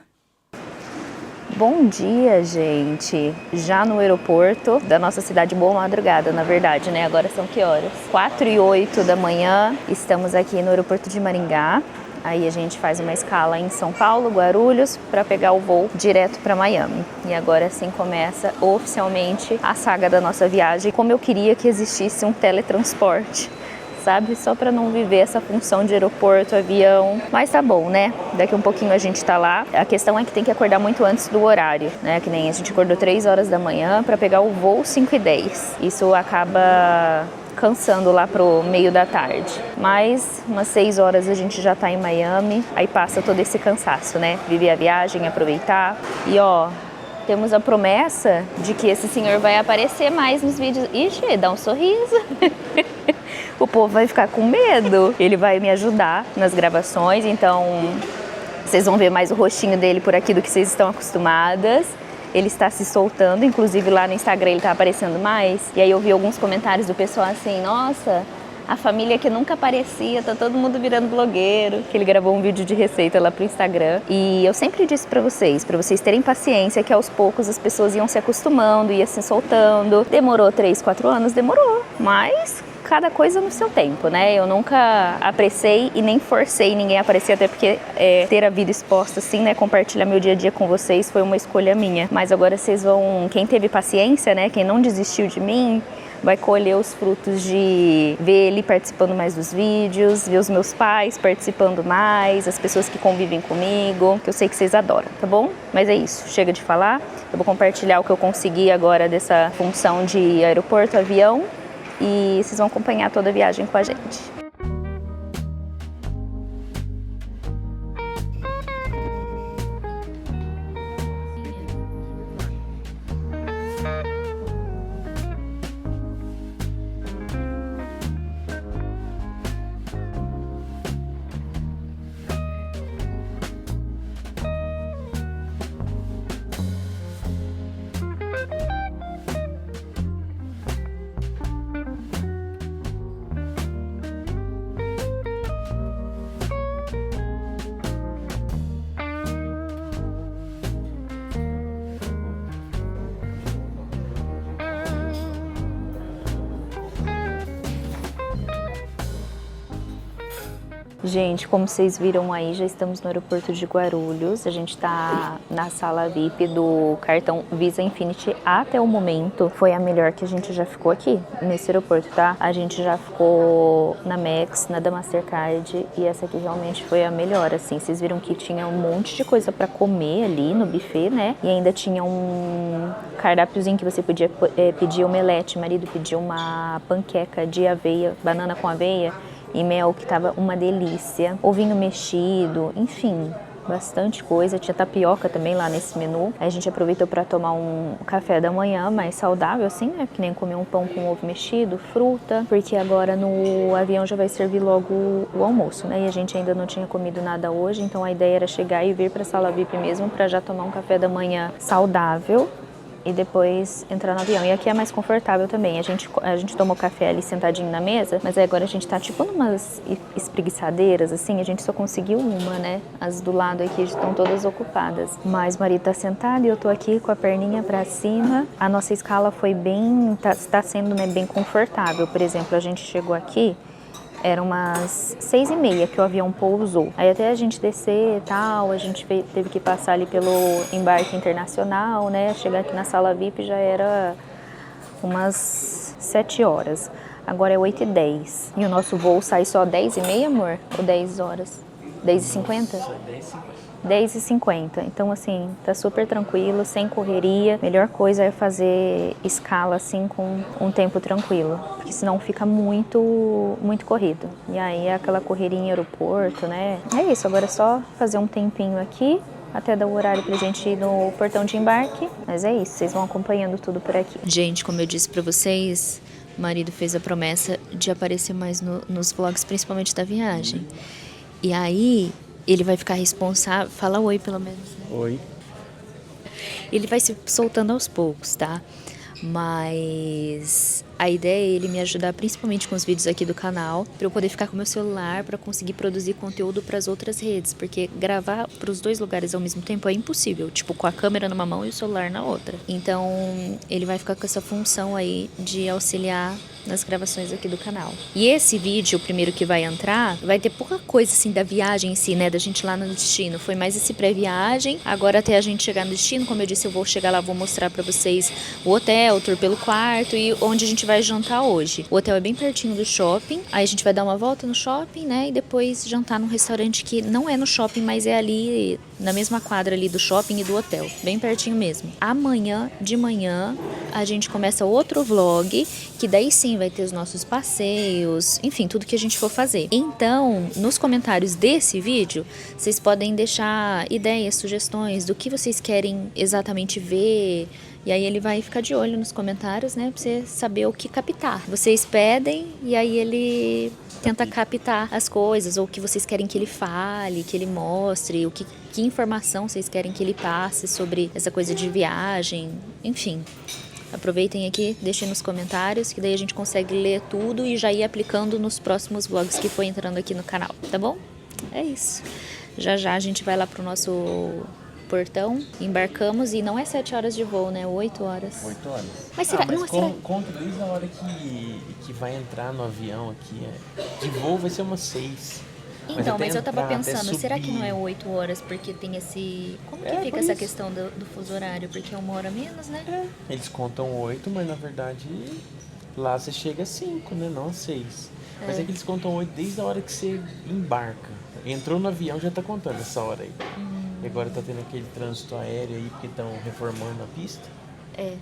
Bom dia, gente! Já no aeroporto da nossa cidade, boa madrugada, na verdade, né? Agora são que horas? 4h08 da manhã, estamos aqui no aeroporto de Maringá. Aí a gente faz uma escala em São Paulo, Guarulhos, para pegar o voo direto para Miami. E agora sim começa oficialmente a saga da nossa viagem. Como eu queria que existisse um teletransporte, sabe? Só para não viver essa função de aeroporto, avião. Mas tá bom, né? Daqui um pouquinho a gente tá lá. A questão é que tem que acordar muito antes do horário, né? Que nem a gente acordou 3 horas da manhã para pegar o voo 5h10. Isso acaba cansando lá pro meio da tarde. Mas umas 6 horas a gente já tá em Miami. Aí passa todo esse cansaço, né? Viver a viagem, aproveitar. E ó, temos a promessa de que esse senhor vai aparecer mais nos vídeos. Ixi, dá um sorriso. O povo vai ficar com medo. Ele vai me ajudar nas gravações, então vocês vão ver mais o rostinho dele por aqui do que vocês estão acostumadas. Ele está se soltando, inclusive lá no Instagram ele está aparecendo mais. E aí eu vi alguns comentários do pessoal assim, nossa, a família que nunca aparecia, tá todo mundo virando blogueiro. Que ele gravou um vídeo de receita lá pro Instagram. E eu sempre disse pra vocês terem paciência, que aos poucos as pessoas iam se acostumando, iam se soltando. Demorou 3, 4 anos? Demorou, mas cada coisa no seu tempo, né? Eu nunca apressei e nem forcei ninguém a aparecer, até porque ter a vida exposta assim, né? Compartilhar meu dia a dia com vocês foi uma escolha minha. Mas agora vocês vão, quem teve paciência, né? Quem não desistiu de mim, vai colher os frutos de ver ele participando mais dos vídeos, ver os meus pais participando mais, as pessoas que convivem comigo, que eu sei que vocês adoram, tá bom? Mas é isso, chega de falar. Eu vou compartilhar o que eu consegui agora dessa função de aeroporto, avião, e vocês vão acompanhar toda a viagem com a gente. Gente, como vocês viram aí, já estamos no aeroporto de Guarulhos. A gente tá na sala VIP do cartão Visa Infinity até o momento. Foi a melhor que a gente já ficou aqui, nesse aeroporto, tá? A gente já ficou na Max, na da Mastercard, e essa aqui realmente foi a melhor, assim. Vocês viram que tinha um monte de coisa pra comer ali no buffet, né? E ainda tinha um cardápiozinho que você podia pedir omelete. O marido pediu uma panqueca de aveia, banana com aveia e mel, que tava uma delícia, ovinho mexido, enfim, bastante coisa. Tinha tapioca também lá nesse menu. Aí a gente aproveitou para tomar um café da manhã mais saudável, assim, né? Que nem comer um pão com ovo mexido, fruta, porque agora no avião já vai servir logo o almoço, né? E a gente ainda não tinha comido nada hoje, então a ideia era chegar e vir para a sala VIP mesmo para já tomar um café da manhã saudável e depois entrar no avião. E aqui é mais confortável também. A gente tomou café ali sentadinho na mesa, mas aí agora a gente tá tipo numas espreguiçadeiras, assim, a gente só conseguiu uma, né? As do lado aqui estão todas ocupadas. Mas o marido tá sentado e eu tô aqui com a perninha pra cima. A nossa escala foi bem, tá sendo, né, bem confortável. Por exemplo, a gente chegou aqui, eram umas 6h30 que o avião pousou. Aí até a gente descer e tal, a gente teve que passar ali pelo embarque internacional, né? Chegar aqui na sala VIP já era umas 7 horas. Agora é 8h10. E o nosso voo sai só 10h30, amor? Ou 10 horas? 10h50? 10h50. Então, assim, tá super tranquilo, sem correria. Melhor coisa é fazer escala, assim, com um tempo tranquilo. Porque senão fica muito corrido. E aí é aquela correria em aeroporto, né? É isso, agora é só fazer um tempinho aqui, até dar o horário pra gente ir no portão de embarque. Mas é isso, vocês vão acompanhando tudo por aqui. Gente, como eu disse pra vocês, o marido fez a promessa de aparecer mais nos vlogs, principalmente da viagem. E aí ele vai ficar responsável... Fala oi, pelo menos, né? Oi. Ele vai se soltando aos poucos, tá? Mas A ideia é ele me ajudar principalmente com os vídeos aqui do canal, para eu poder ficar com meu celular, para conseguir produzir conteúdo para as outras redes, porque gravar para os dois lugares ao mesmo tempo é impossível, tipo com a câmera numa mão e o celular na outra. Então ele vai ficar com essa função aí de auxiliar nas gravações aqui do canal. E esse vídeo, o primeiro que vai entrar, vai ter pouca coisa assim da viagem em si, né, da gente lá no destino. Foi mais esse pré-viagem. Agora até a gente chegar no destino, como eu disse, eu vou chegar lá, vou mostrar pra vocês o hotel, o tour pelo quarto e onde a gente vai jantar hoje. O hotel é bem pertinho do shopping. Aí a gente vai dar uma volta no shopping, né, e depois jantar num restaurante que não é no shopping, mas é ali na mesma quadra ali do shopping e do hotel, bem pertinho mesmo. Amanhã de manhã a gente começa outro vlog, que daí sim vai ter os nossos passeios, enfim, tudo que a gente for fazer. Então, nos comentários desse vídeo, vocês podem deixar ideias, sugestões do que vocês querem exatamente ver. E aí ele vai ficar de olho nos comentários, né, pra você saber o que captar. Vocês pedem e aí ele tenta captar as coisas, ou o que vocês querem que ele fale, que ele mostre, que informação vocês querem que ele passe sobre essa coisa de viagem, enfim. Aproveitem aqui, deixem nos comentários, que daí a gente consegue ler tudo e já ir aplicando nos próximos vlogs que for entrando aqui no canal, tá bom? É isso. Já já a gente vai lá pro nosso portão, embarcamos e não é 7 horas de voo, né? 8 horas. 8 horas. Mas será? Mas não, será? conta desde a hora que vai entrar no avião aqui. De voo vai ser umas 6. Então, mas eu tava entrar, pensando, será que não é subir. 8 horas porque tem esse... Como que fica por essa isso. questão do fuso horário? Porque é 1 hora menos, né? Eles contam 8, mas na verdade lá você chega a 5, né? Não a 6. Mas é que eles contam 8 desde a hora que você embarca. Entrou no avião, já tá contando essa hora aí. E agora tá tendo aquele trânsito aéreo aí, porque estão reformando a pista. É.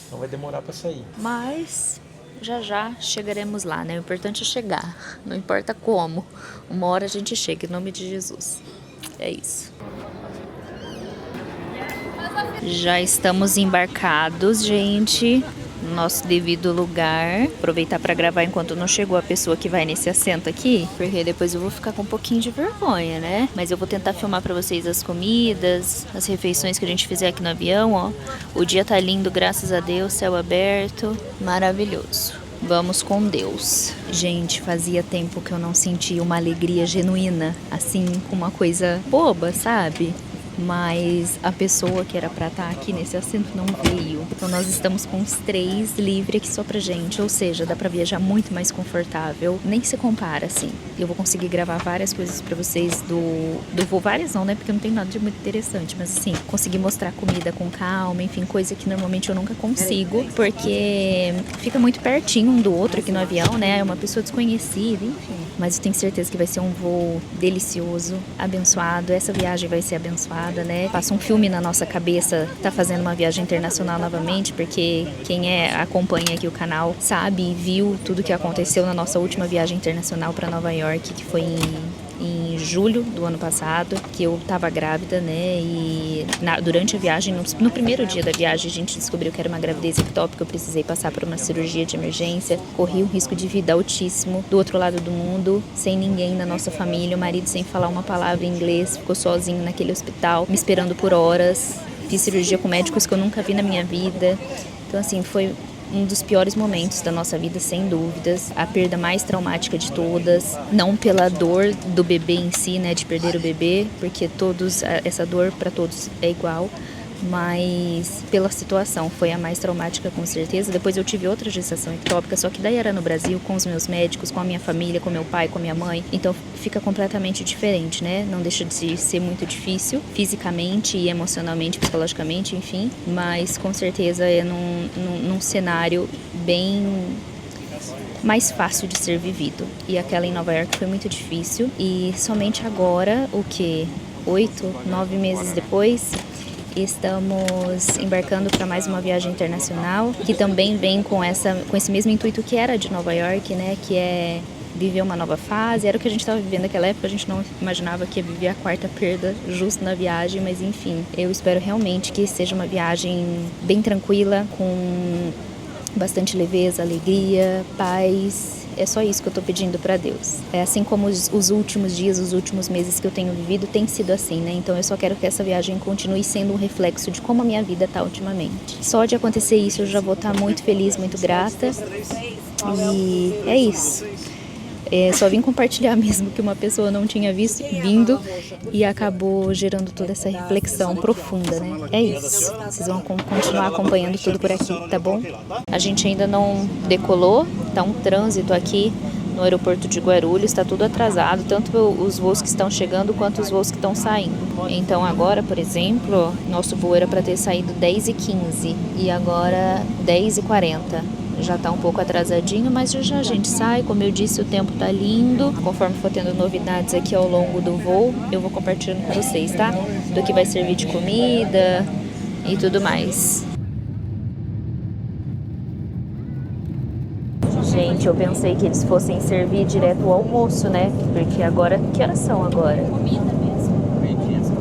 Então vai demorar pra sair. Mas já já chegaremos lá, né? O importante é chegar. Não importa como. Uma hora a gente chega, em nome de Jesus. É isso. Já estamos embarcados, gente. No nosso devido lugar. Aproveitar para gravar enquanto não chegou a pessoa que vai nesse assento aqui, porque depois eu vou ficar com um pouquinho de vergonha, né? Mas eu vou tentar filmar para vocês as comidas, as refeições que a gente fizer aqui no avião, ó. O dia tá lindo, graças a Deus, céu aberto, maravilhoso. Vamos com Deus. Gente, fazia tempo que eu não sentia uma alegria genuína, assim, com uma coisa boba, sabe? Mas a pessoa que era pra estar aqui nesse assento não veio. Então nós estamos com os 3 livres aqui só pra gente, ou seja, dá pra viajar muito mais confortável. Nem se compara, assim. Eu vou conseguir gravar várias coisas pra vocês do voo. Várias não, né? Porque não tem nada de muito interessante. Mas assim, conseguir mostrar comida com calma, enfim, coisa que normalmente eu nunca consigo. Porque fica muito pertinho um do outro aqui no avião, né? É uma pessoa desconhecida, enfim. Mas eu tenho certeza que vai ser um voo delicioso, abençoado. Essa viagem vai ser abençoada, né? Passa um filme na nossa cabeça, tá fazendo uma viagem internacional novamente, porque quem acompanha aqui o canal sabe e viu tudo que aconteceu na nossa última viagem internacional para Nova York, que foi em julho do ano passado, que eu tava grávida, né? E durante a viagem, no primeiro dia da viagem, a gente descobriu que era uma gravidez ectópica. Eu precisei passar por uma cirurgia de emergência, corri um risco de vida altíssimo do outro lado do mundo, sem ninguém na nossa família, o marido sem falar uma palavra em inglês, ficou sozinho naquele hospital, me esperando por horas. Fiz cirurgia com médicos que eu nunca vi na minha vida. Então, assim, foi um dos piores momentos da nossa vida, sem dúvidas. A perda mais traumática de todas. Não pela dor do bebê em si, né, de perder o bebê, porque essa dor para todos é igual. Mas pela situação, foi a mais traumática com certeza. Depois eu tive outra gestação ectópica, só que daí era no Brasil, com os meus médicos, com a minha família, com meu pai, com a minha mãe. Então fica completamente diferente, né? Não deixa de ser muito difícil, fisicamente e emocionalmente, psicologicamente, enfim. Mas com certeza é num cenário bem mais fácil de ser vivido. E aquela em Nova York foi muito difícil. E somente agora, 8, 9 meses depois, estamos embarcando para mais uma viagem internacional, que também vem com esse mesmo intuito que era de Nova York, né? Que é viver uma nova fase. Era o que a gente estava vivendo naquela época, a gente não imaginava que ia viver a 4ª perda justo na viagem, mas enfim, eu espero realmente que seja uma viagem bem tranquila, com bastante leveza, alegria, paz, É só isso que eu tô pedindo pra Deus. É assim como os últimos dias, os últimos meses que eu tenho vivido, tem sido assim, né? Então eu só quero que essa viagem continue sendo um reflexo de como a minha vida tá ultimamente. Só de acontecer isso eu já vou estar muito feliz, muito grata. E é isso. Só vim compartilhar mesmo que uma pessoa não tinha vindo e acabou gerando toda essa reflexão profunda, né? É isso. Vocês vão continuar acompanhando tudo por aqui, tá bom? A gente ainda não decolou, tá um trânsito aqui no aeroporto de Guarulhos, tá tudo atrasado, tanto os voos que estão chegando quanto os voos que estão saindo. Então agora, por exemplo, nosso voo era para ter saído 10h15 e agora 10h40. Já tá um pouco atrasadinho, mas já a gente sai. Como eu disse, o tempo tá lindo. Conforme for tendo novidades aqui ao longo do voo, eu vou compartilhando com vocês, tá? Do que vai servir de comida e tudo mais. Gente, eu pensei que eles fossem servir direto o almoço, né? Porque agora, que horas são agora?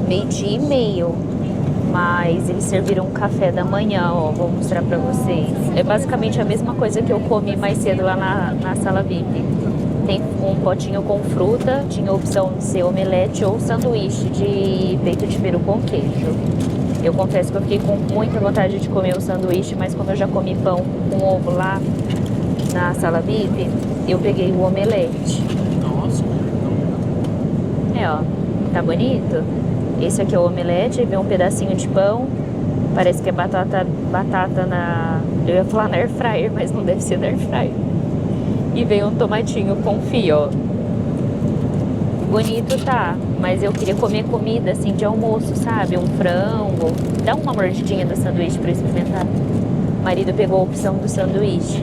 Meio-dia e meio. Mas eles serviram um café da manhã, ó, vou mostrar pra vocês. É basicamente a mesma coisa que eu comi mais cedo lá na sala VIP. Tem um potinho com fruta, tinha a opção de ser omelete ou sanduíche de peito de peru com queijo. Eu confesso que eu fiquei com muita vontade de comer o sanduíche, mas como eu já comi pão com ovo lá na sala VIP, eu peguei o omelete. Nossa, ó, tá bonito? Esse aqui é o omelete, vem um pedacinho de pão, parece que é batata na... Eu ia falar na air fryer, mas não deve ser na air fryer. E vem um tomatinho confit, ó. Bonito tá, mas eu queria comer comida assim de almoço, sabe? Um frango. Dá uma mordidinha do sanduíche pra eu experimentar. O marido pegou a opção do sanduíche.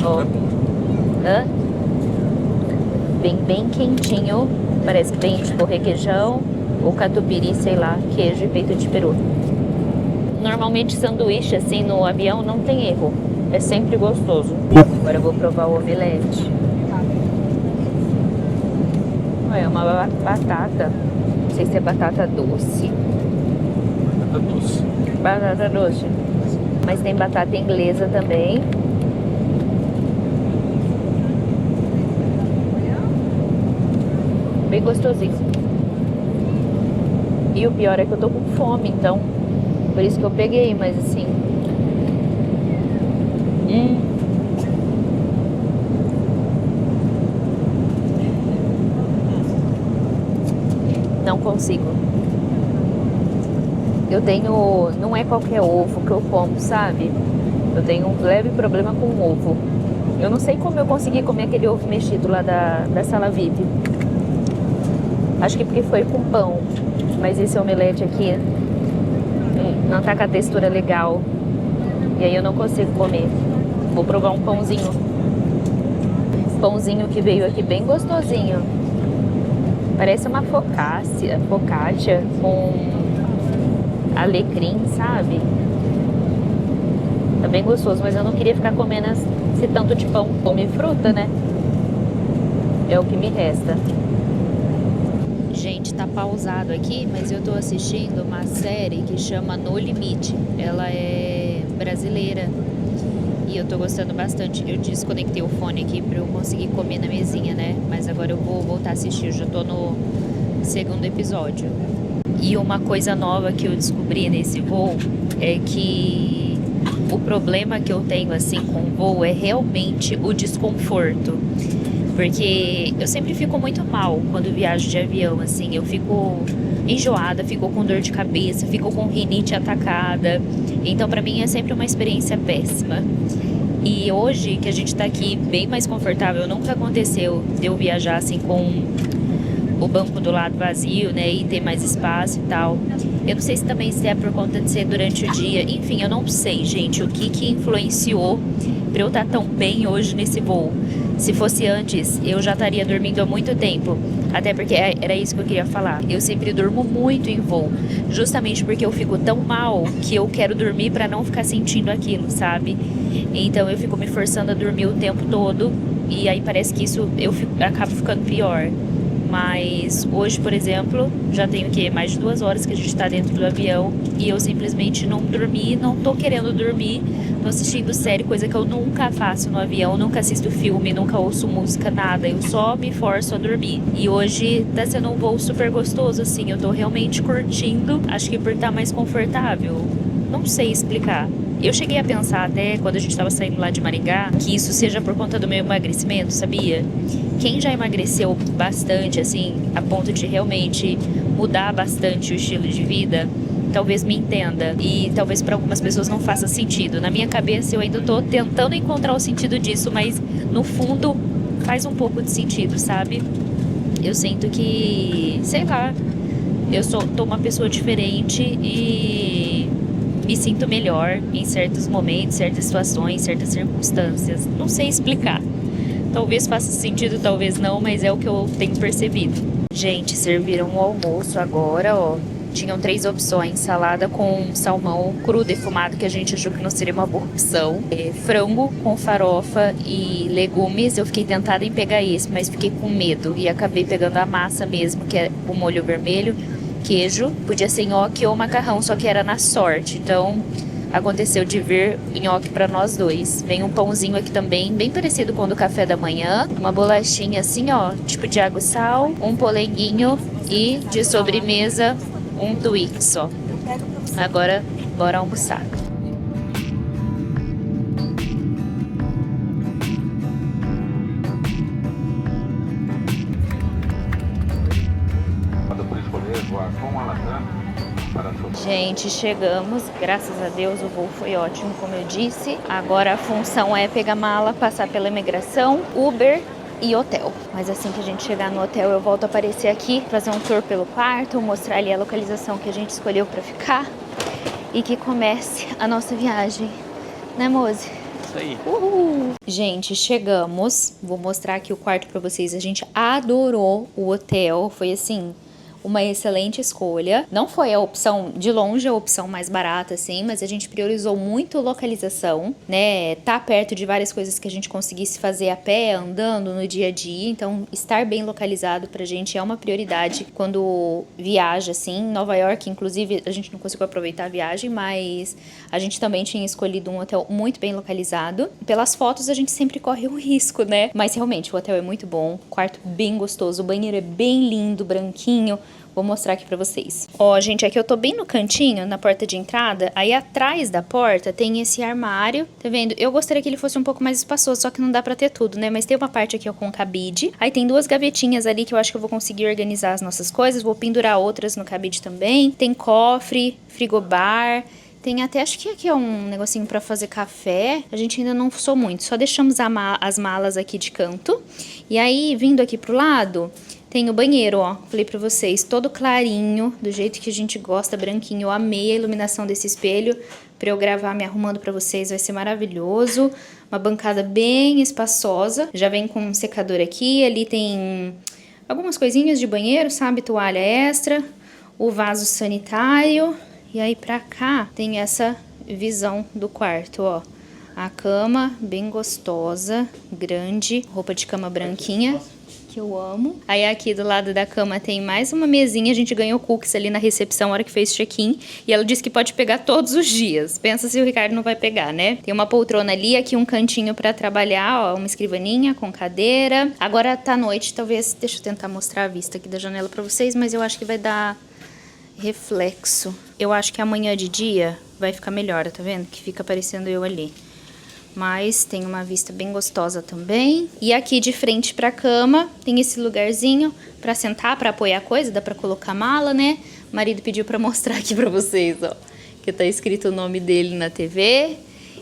Ó. Vem bem quentinho, parece que vem tipo requeijão ou catupiry, sei lá, queijo e peito de peru. Normalmente sanduíche assim no avião não tem erro, é sempre gostoso. Agora eu vou provar o omelete. É uma batata, não sei se é batata doce. Batata doce. Batata doce. Mas tem batata inglesa também. Bem gostosinho. E o pior é que eu tô com fome, então por isso que eu peguei, mas assim... Não consigo. Eu tenho... Não é qualquer ovo que eu como, sabe? Eu tenho um leve problema com ovo. Eu não sei como eu consegui comer aquele ovo mexido lá da sala VIP. Acho que porque foi com pão. Mas esse omelete aqui não tá com a textura legal. E aí eu não consigo comer. Vou provar um pãozinho. Pãozinho que veio aqui bem gostosinho. Parece uma focaccia com alecrim, sabe? Tá bem gostoso, mas eu não queria ficar comendo esse tanto de pão. Comer fruta, né? É o que me resta. Gente, tá pausado aqui, mas eu tô assistindo uma série que chama No Limite. Ela é brasileira e eu tô gostando bastante. Eu desconectei o fone aqui pra eu conseguir comer na mesinha, né? Mas agora eu vou voltar a assistir, eu já tô no segundo episódio. E uma coisa nova que eu descobri nesse voo é que o problema que eu tenho assim com o voo é realmente o desconforto. Porque eu sempre fico muito mal quando viajo de avião, assim. Eu fico enjoada, fico com dor de cabeça, fico com rinite atacada. Então, pra mim, é sempre uma experiência péssima. E hoje, que a gente tá aqui bem mais confortável, nunca aconteceu de eu viajar, assim, com o banco do lado vazio, né? E ter mais espaço e tal. Eu não sei se também é por conta de ser durante o dia. Enfim, eu não sei, gente, o que influenciou pra eu estar tão bem hoje nesse voo. Se fosse antes, eu já estaria dormindo há muito tempo. Até porque era isso que eu queria falar. Eu sempre durmo muito em voo. Justamente porque eu fico tão mal que eu quero dormir pra não ficar sentindo aquilo, sabe? Então eu fico me forçando a dormir o tempo todo. E aí parece que isso acabo ficando pior. Mas hoje, por exemplo, já tem o quê? Mais de 2 horas que a gente tá dentro do avião e eu simplesmente não dormi, não tô querendo dormir. Tô assistindo série, coisa que eu nunca faço no avião, nunca assisto filme, nunca ouço música, nada. Eu só me forço a dormir. E hoje tá sendo um voo super gostoso, assim. Eu tô realmente curtindo, acho que por estar mais confortável. Não sei explicar. Eu cheguei a pensar até, quando a gente tava saindo lá de Maringá, que isso seja por conta do meu emagrecimento, sabia? Quem já emagreceu bastante, assim, a ponto de realmente mudar bastante o estilo de vida, talvez me entenda. E talvez para algumas pessoas não faça sentido. Na minha cabeça eu ainda tô tentando encontrar o sentido disso, mas no fundo faz um pouco de sentido, sabe? Eu sinto que, sei lá, tô uma pessoa diferente e me sinto melhor em certos momentos, certas situações, certas circunstâncias. Não sei explicar. Talvez faça sentido, talvez não, mas é o que eu tenho percebido. Gente, serviram o almoço agora, ó. Tinham 3 opções: salada com salmão cru defumado, que a gente achou que não seria uma boa opção, frango com farofa e legumes. Eu fiquei tentada em pegar esse, mas fiquei com medo e acabei pegando a massa mesmo, que é o molho vermelho, queijo. Podia ser nhoque ou macarrão, só que era na sorte. Então aconteceu de vir nhoque para nós dois. Vem um pãozinho aqui também, bem parecido com o do café da manhã. Uma bolachinha assim, ó, tipo de água e sal. Um polenguinho e de sobremesa um Twix só. Agora, bora almoçar. Gente, chegamos, graças a Deus o voo foi ótimo, como eu disse. Agora a função é pegar mala, passar pela imigração, Uber e hotel. Mas assim que a gente chegar no hotel, eu volto a aparecer aqui, fazer um tour pelo quarto, mostrar ali a localização que a gente escolheu pra ficar e que comece a nossa viagem, né, Moze? Isso aí. Uhul! Gente, chegamos. Vou mostrar aqui o quarto pra vocês. A gente adorou o hotel, foi assim, uma excelente escolha. Não foi a opção, de longe, a opção mais barata, assim, mas a gente priorizou muito localização, né? Tá perto de várias coisas que a gente conseguisse fazer a pé, andando no dia a dia. Então, estar bem localizado pra gente é uma prioridade quando viaja, assim. Em Nova York, inclusive, a gente não conseguiu aproveitar a viagem, mas a gente também tinha escolhido um hotel muito bem localizado. Pelas fotos, a gente sempre corre um risco, né? Mas realmente, o hotel é muito bom, quarto bem gostoso, o banheiro é bem lindo, branquinho. Vou mostrar aqui pra vocês. Ó, gente, aqui eu tô bem no cantinho, na porta de entrada. Aí atrás da porta tem esse armário, tá vendo? Eu gostaria que ele fosse um pouco mais espaçoso, só que não dá pra ter tudo, né? Mas tem uma parte aqui ó, com cabide. Aí tem 2 gavetinhas ali que eu acho que eu vou conseguir organizar as nossas coisas. Vou pendurar outras no cabide também. Tem cofre, frigobar. Tem até, acho que aqui é um negocinho pra fazer café. A gente ainda não usou muito, só deixamos as malas aqui de canto. E aí, vindo aqui pro lado, tem o banheiro, ó. Falei pra vocês, todo clarinho, do jeito que a gente gosta, branquinho. Eu amei a iluminação desse espelho. Pra eu gravar me arrumando pra vocês, vai ser maravilhoso. Uma bancada bem espaçosa. Já vem com um secador aqui. Ali tem algumas coisinhas de banheiro, sabe? Toalha extra. O vaso sanitário. E aí pra cá tem essa visão do quarto, ó. A cama bem gostosa, grande, roupa de cama branquinha, que eu amo. Aí aqui do lado da cama tem mais uma mesinha, a gente ganhou cookies ali na recepção na hora que fez check-in. E ela disse que pode pegar todos os dias. Pensa se o Ricardo não vai pegar, né? Tem uma poltrona ali, aqui um cantinho pra trabalhar, ó, uma escrivaninha com cadeira. Agora tá noite, talvez, deixa eu tentar mostrar a vista aqui da janela pra vocês, mas eu acho que vai dar reflexo. Eu acho que amanhã de dia vai ficar melhor, tá vendo? Que fica aparecendo eu ali. Mas tem uma vista bem gostosa também. E aqui de frente pra cama tem esse lugarzinho pra sentar, pra apoiar coisa. Dá pra colocar mala, né? O marido pediu pra mostrar aqui pra vocês, ó. Que tá escrito o nome dele na TV.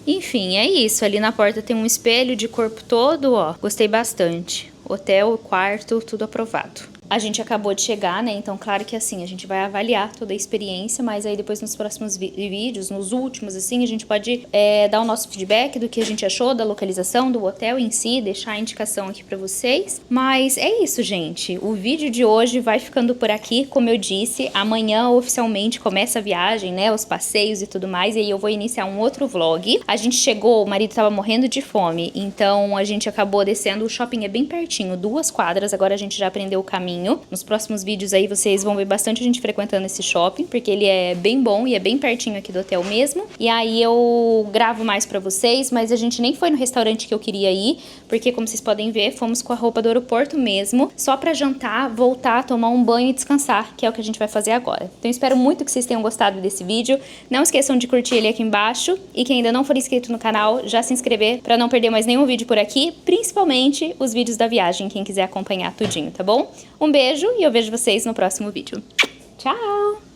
Enfim, é isso. Ali na porta tem um espelho de corpo todo, ó. Gostei bastante. Hotel, quarto, tudo aprovado. A gente acabou de chegar, né? Então, claro que assim, a gente vai avaliar toda a experiência, mas aí depois nos próximos vídeos, nos últimos, assim, a gente pode dar o nosso feedback do que a gente achou da localização, do hotel em si, deixar a indicação aqui pra vocês. Mas é isso, gente. O vídeo de hoje vai ficando por aqui, como eu disse. Amanhã, oficialmente, começa a viagem, né? Os passeios e tudo mais, e aí eu vou iniciar um outro vlog. A gente chegou, o marido tava morrendo de fome, então a gente acabou descendo, o shopping é bem pertinho, 2 quadras, agora a gente já aprendeu o caminho. tudinho. Nos próximos vídeos aí vocês vão ver bastante gente frequentando esse shopping, porque ele é bem bom e é bem pertinho aqui do hotel mesmo. E aí eu gravo mais pra vocês, mas a gente nem foi no restaurante que eu queria ir, porque como vocês podem ver, fomos com a roupa do aeroporto mesmo, só pra jantar, voltar, tomar um banho e descansar, que é o que a gente vai fazer agora. Então espero muito que vocês tenham gostado desse vídeo. Não esqueçam de curtir ele aqui embaixo e quem ainda não for inscrito no canal, já se inscrever pra não perder mais nenhum vídeo por aqui, principalmente os vídeos da viagem, quem quiser acompanhar tudinho, tá bom? Um beijo e eu vejo vocês no próximo vídeo. Tchau!